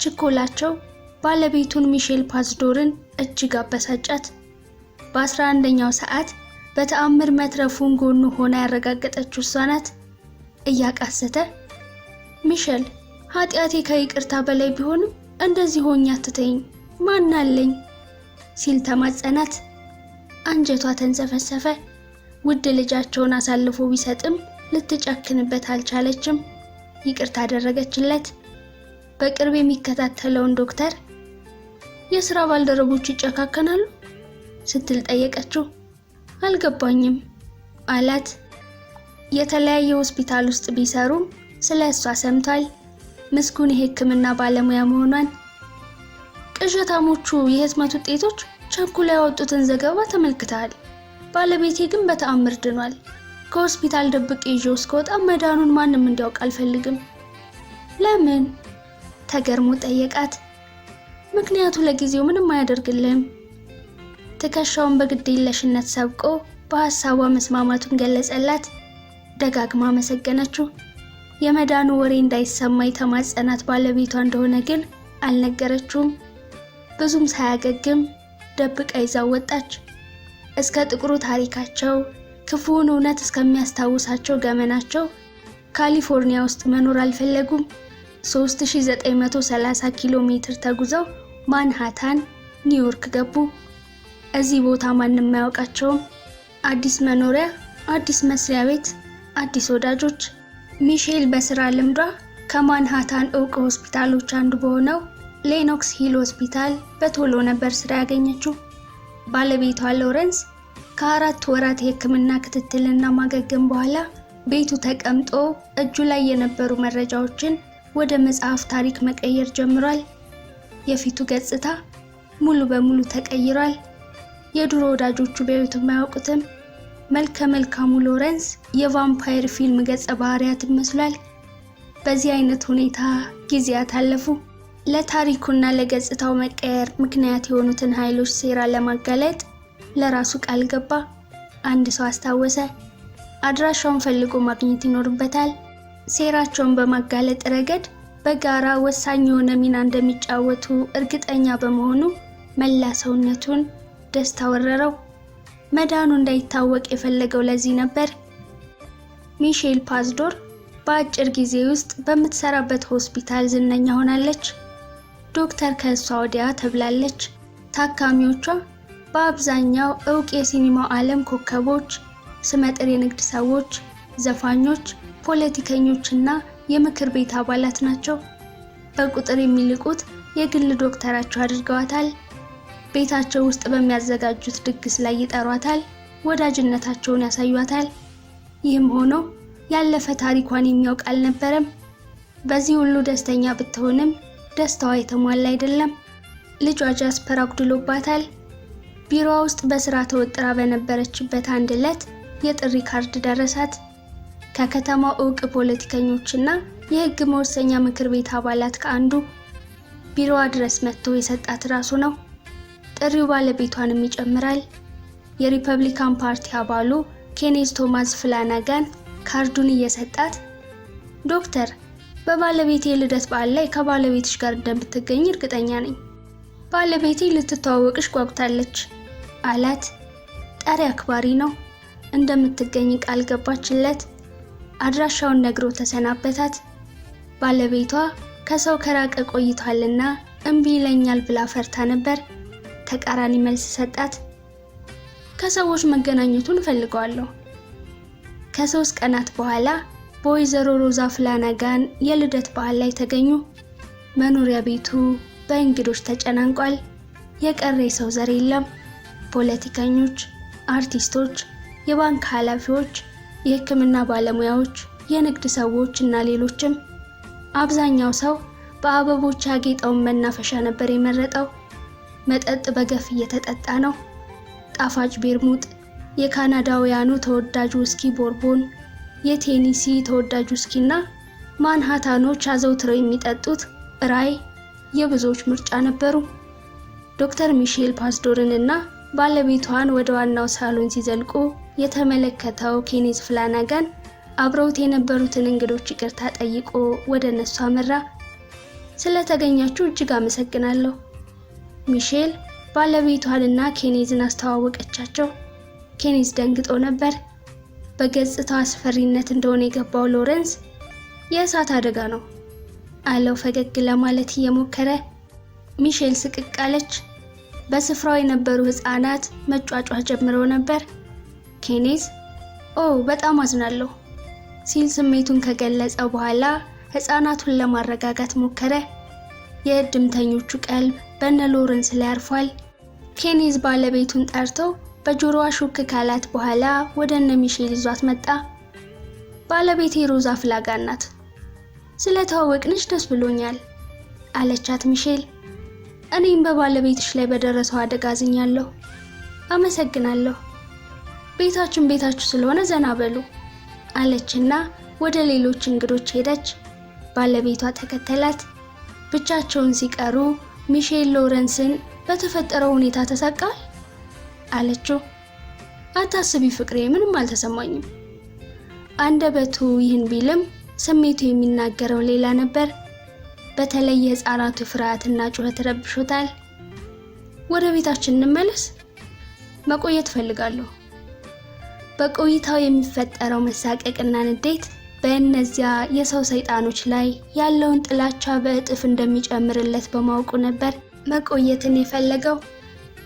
ችኮላቸው ባለቤቱን ሚሼል ፓዝዶርን እጅግ አበሳጫት። በ11ኛው ሰዓት በተአምር መትረፉን ጎኑ ሆና ያረጋገጠችው እሷ ናት። እያቃሰተ ሚሼል፣ ኃጢአቴ ከይቅርታ በላይ ቢሆንም እንደዚህ ሆኜ አትተኝ፣ ማን አለኝ ሲል ተማጸናት። አንጀቷ ተንሰፈሰፈ። ውድ ልጃቸውን አሳልፎ ቢሰጥም ልትጨክንበት አልቻለችም። ይቅርታ አደረገችለት። በቅርብ የሚከታተለውን ዶክተር የሥራ ባልደረቦች ይጨካከናሉ ስትል ጠየቀችው። አልገባኝም አላት። የተለያየ ሆስፒታል ውስጥ ቢሰሩም ስለ እሷ ሰምቷል። ምስጉን የሕክምና ባለሙያ መሆኗን። ቅዠታሞቹ የህትመት ውጤቶች ቸኩላ ያወጡትን ዘገባ ተመልክተዋል። ባለቤቴ ግን በተአምር ድኗል። ከሆስፒታል ደብቄ ይዤው እስከወጣ መዳኑን ማንም እንዲያውቅ አልፈልግም። ለምን? ተገርሞ ጠየቃት። ምክንያቱ ለጊዜው ምንም አያደርግልህም። ትከሻውን በግዴለሽነት ሰብቆ በሐሳቧ መስማማቱን ገለጸላት። ደጋግማ አመሰገነችው። የመዳኑ ወሬ እንዳይሰማ የተማጸናት ባለቤቷ እንደሆነ ግን አልነገረችውም። ብዙም ሳያገግም ደብቃ ይዛው ወጣች። እስከ ጥቁሩ ታሪካቸው፣ ክፉውን እውነት እስከሚያስታውሳቸው ገመናቸው ካሊፎርኒያ ውስጥ መኖር አልፈለጉም። 3930 ኪሎ ሜትር ተጉዘው ማንሃታን ኒውዮርክ ገቡ። እዚህ ቦታ ማንም አያውቃቸውም። አዲስ መኖሪያ፣ አዲስ መስሪያ ቤት፣ አዲስ ወዳጆች። ሚሼል በስራ ልምዷ ከማንሃታን ዕውቅ ሆስፒታሎች አንዱ በሆነው ሌኖክስ ሂል ሆስፒታል በቶሎ ነበር ስራ ያገኘችው። ባለቤቷ ሎረንስ ከ4 ወራት የሕክምና ክትትልና ማገገም በኋላ ቤቱ ተቀምጦ እጁ ላይ የነበሩ መረጃዎችን ወደ መጽሐፍ ታሪክ መቀየር ጀምሯል። የፊቱ ገጽታ ሙሉ በሙሉ ተቀይሯል። የድሮ ወዳጆቹ በሕይወት የማያውቁትም መልከ መልካሙ ሎረንስ የቫምፓየር ፊልም ገጸ ባህሪያት ይመስላል። በዚህ አይነት ሁኔታ ጊዜያት አለፉ። ለታሪኩና ለገጽታው መቀየር ምክንያት የሆኑትን ኃይሎች ሴራ ለማጋለጥ ለራሱ ቃል ገባ። አንድ ሰው አስታወሰ። አድራሻውን ፈልጎ ማግኘት ይኖርበታል። ሴራቸውን በማጋለጥ ረገድ በጋራ ወሳኝ የሆነ ሚና እንደሚጫወቱ እርግጠኛ በመሆኑ መላ ሰውነቱን ደስታ ወረረው። መዳኑ እንዳይታወቅ የፈለገው ለዚህ ነበር። ሚሼል ፓዝዶር በአጭር ጊዜ ውስጥ በምትሰራበት ሆስፒታል ዝነኛ ሆናለች። ዶክተር ከሷ ወዲያ ተብላለች። ታካሚዎቿ በአብዛኛው ዕውቅ የሲኒማው ዓለም ኮከቦች፣ ስመጥር የንግድ ሰዎች፣ ዘፋኞች፣ ፖለቲከኞችና የምክር ቤት አባላት ናቸው። በቁጥር የሚልቁት የግል ዶክተራቸው አድርገዋታል። ቤታቸው ውስጥ በሚያዘጋጁት ድግስ ላይ ይጠሯታል፣ ወዳጅነታቸውን ያሳዩታል። ይህም ሆኖ ያለፈ ታሪኳን የሚያውቅ አልነበረም። በዚህ ሁሉ ደስተኛ ብትሆንም ደስታዋ የተሟላ አይደለም። ልጇ ጃስፐር አጉድሎባታል። ቢሮዋ ውስጥ በስራ ተወጥራ በነበረችበት አንድ ዕለት የጥሪ ካርድ ደረሳት። ከከተማው ዕውቅ ፖለቲከኞችና የሕግ መወሰኛ ምክር ቤት አባላት ከአንዱ። ቢሮዋ ድረስ መጥቶ የሰጣት ራሱ ነው። ጥሪው ባለቤቷንም ይጨምራል። የሪፐብሊካን ፓርቲ አባሉ ኬኔዝ ቶማስ ፍላናጋን ካርዱን እየሰጣት፣ ዶክተር፣ በባለቤቴ ልደት በዓል ላይ ከባለቤትሽ ጋር እንደምትገኝ እርግጠኛ ነኝ። ባለቤቴ ልትተዋወቅሽ ጓጉታለች አላት። ጠሪ አክባሪ ነው። እንደምትገኝ ቃል ገባችለት። አድራሻውን ነግሮ ተሰናበታት። ባለቤቷ ከሰው ከራቀ ቆይቷልና እምቢ ይለኛል ብላ ፈርታ ነበር። ተቃራኒ መልስ ሰጣት። ከሰዎች መገናኘቱን ፈልገዋለሁ። ከ3 ቀናት በኋላ በወይዘሮ ሮዛ ፍላናጋን የልደት በዓል ላይ ተገኙ። መኖሪያ ቤቱ በእንግዶች ተጨናንቋል። የቀረ ሰው ዘር የለም። ፖለቲከኞች፣ አርቲስቶች፣ የባንክ ኃላፊዎች፣ የሕክምና ባለሙያዎች፣ የንግድ ሰዎች እና ሌሎችም። አብዛኛው ሰው በአበቦች ያጌጠውን መናፈሻ ነበር የመረጠው። መጠጥ በገፍ እየተጠጣ ነው። ጣፋጭ ቤርሙጥ፣ የካናዳውያኑ ተወዳጅ ውስኪ ቦርቦን፣ የቴኒሲ ተወዳጅ ውስኪና ማንሃታኖች አዘውትረው የሚጠጡት ራይ የብዙዎች ምርጫ ነበሩ። ዶክተር ሚሼል ፓዝዶርንና ባለቤቷን ወደ ዋናው ሳሎን ሲዘልቁ የተመለከተው ኬኔዝ ፍላናጋን አብረውት የነበሩትን እንግዶች ይቅርታ ጠይቆ ወደ እነሱ አመራ። ስለተገኛችሁ እጅግ አመሰግናለሁ። ሚሼል ባለቤቷንና ኬኔዝን አስተዋወቀቻቸው። ኬኔዝ ደንግጦ ነበር። በገጽታው አስፈሪነት እንደሆነ የገባው ሎረንስ የእሳት አደጋ ነው አለው ፈገግ ለማለት እየሞከረ። ሚሼል ስቅቅ አለች። በስፍራው የነበሩ ህፃናት መጫጫህ ጀምረው ነበር። ኬኔዝ ኦ በጣም አዝናለሁ ሲል ስሜቱን ከገለጸው በኋላ ህፃናቱን ለማረጋጋት ሞከረ። የእድምተኞቹ ቀልብ በነ ሎረንስ ላይ አርፏል። ኬኔዝ ባለቤቱን ጠርቶ በጆሮዋ ሹክ ካላት በኋላ ወደ እነ ሚሼል ይዟት መጣ። ባለቤቴ ሮዛ ፍላጋን ናት። ስለተዋወቅንሽ ደስ ብሎኛል አለቻት ሚሼል። እኔም በባለቤትሽ ላይ በደረሰው አደጋ አዝኛለሁ። አመሰግናለሁ። ቤታችሁ ስለሆነ ዘና በሉ አለችና ወደ ሌሎች እንግዶች ሄደች። ባለቤቷ ተከተላት። ብቻቸውን ሲቀሩ ሚሼል ሎረንስን በተፈጠረው ሁኔታ ተሰቃል አለችው። አታስቢ ፍቅሬ፣ ምንም አልተሰማኝም። አንደበቱ ይህን ቢልም ስሜቱ የሚናገረው ሌላ ነበር። በተለይ የሕፃናቱ ፍርሃትና ጩኸት ረብሾታል። ወደ ቤታችን እንመለስ። መቆየት ፈልጋለሁ። በቆይታው የሚፈጠረው መሳቀቅና ንዴት በእነዚያ የሰው ሰይጣኖች ላይ ያለውን ጥላቻ በእጥፍ እንደሚጨምርለት በማወቁ ነበር መቆየትን የፈለገው።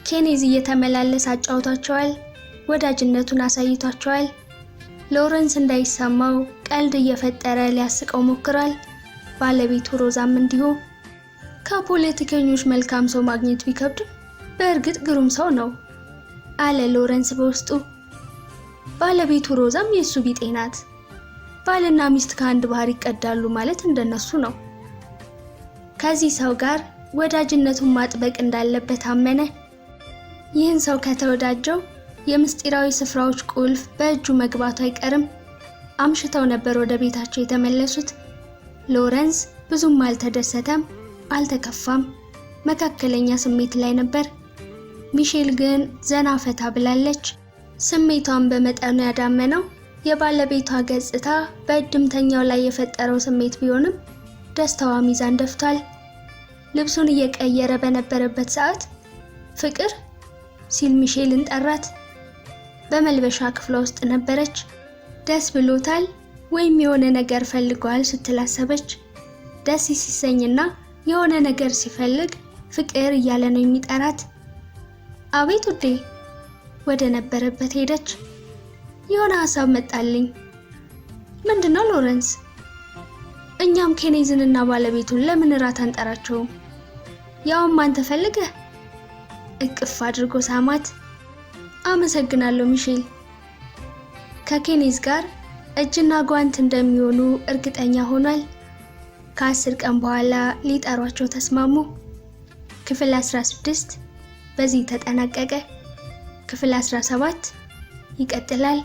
ኬኔዚ እየተመላለሰ አጫውቷቸዋል። ወዳጅነቱን አሳይቷቸዋል። ሎረንስ እንዳይሰማው ቀልድ እየፈጠረ ሊያስቀው ሞክሯል። ባለቤቱ ሮዛም እንዲሁ። ከፖለቲከኞች መልካም ሰው ማግኘት ቢከብድም በእርግጥ ግሩም ሰው ነው አለ ሎረንስ በውስጡ። ባለቤቱ ሮዛም የሱ ቢጤ ናት። ባልና ሚስት ከአንድ ባህር ይቀዳሉ ማለት እንደነሱ ነው። ከዚህ ሰው ጋር ወዳጅነቱን ማጥበቅ እንዳለበት አመነ። ይህን ሰው ከተወዳጀው የምስጢራዊ ስፍራዎች ቁልፍ በእጁ መግባቱ አይቀርም። አምሽተው ነበር ወደ ቤታቸው የተመለሱት። ሎረንስ ብዙም አልተደሰተም፣ አልተከፋም፣ መካከለኛ ስሜት ላይ ነበር። ሚሼል ግን ዘና ፈታ ብላለች። ስሜቷን በመጠኑ ያዳመነው የባለቤቷ ገጽታ በእድምተኛው ላይ የፈጠረው ስሜት ቢሆንም ደስታዋ ሚዛን ደፍቷል። ልብሱን እየቀየረ በነበረበት ሰዓት ፍቅር ሲል ሚሼልን ጠራት። በመልበሻ ክፍሏ ውስጥ ነበረች። ደስ ብሎታል ወይም የሆነ ነገር ፈልጓል ስትል አሰበች። ደስ ሲሰኝና የሆነ ነገር ሲፈልግ ፍቅር እያለ ነው የሚጠራት። አቤት ውዴ። ወደ ነበረበት ሄደች። የሆነ ሐሳብ መጣልኝ። ምንድነው ሎረንስ? እኛም ኬኔዝንና ባለቤቱን ለምን እራት አንጠራቸውም? ያውም አንተ ፈልገህ። እቅፍ አድርጎ ሳማት። አመሰግናለሁ ሚሼል። ከኬኔዝ ጋር እጅና ጓንት እንደሚሆኑ እርግጠኛ ሆኗል። ከ10 ቀን በኋላ ሊጠሯቸው ተስማሙ። ክፍል 16 በዚህ ተጠናቀቀ። ክፍል 17 ይቀጥላል።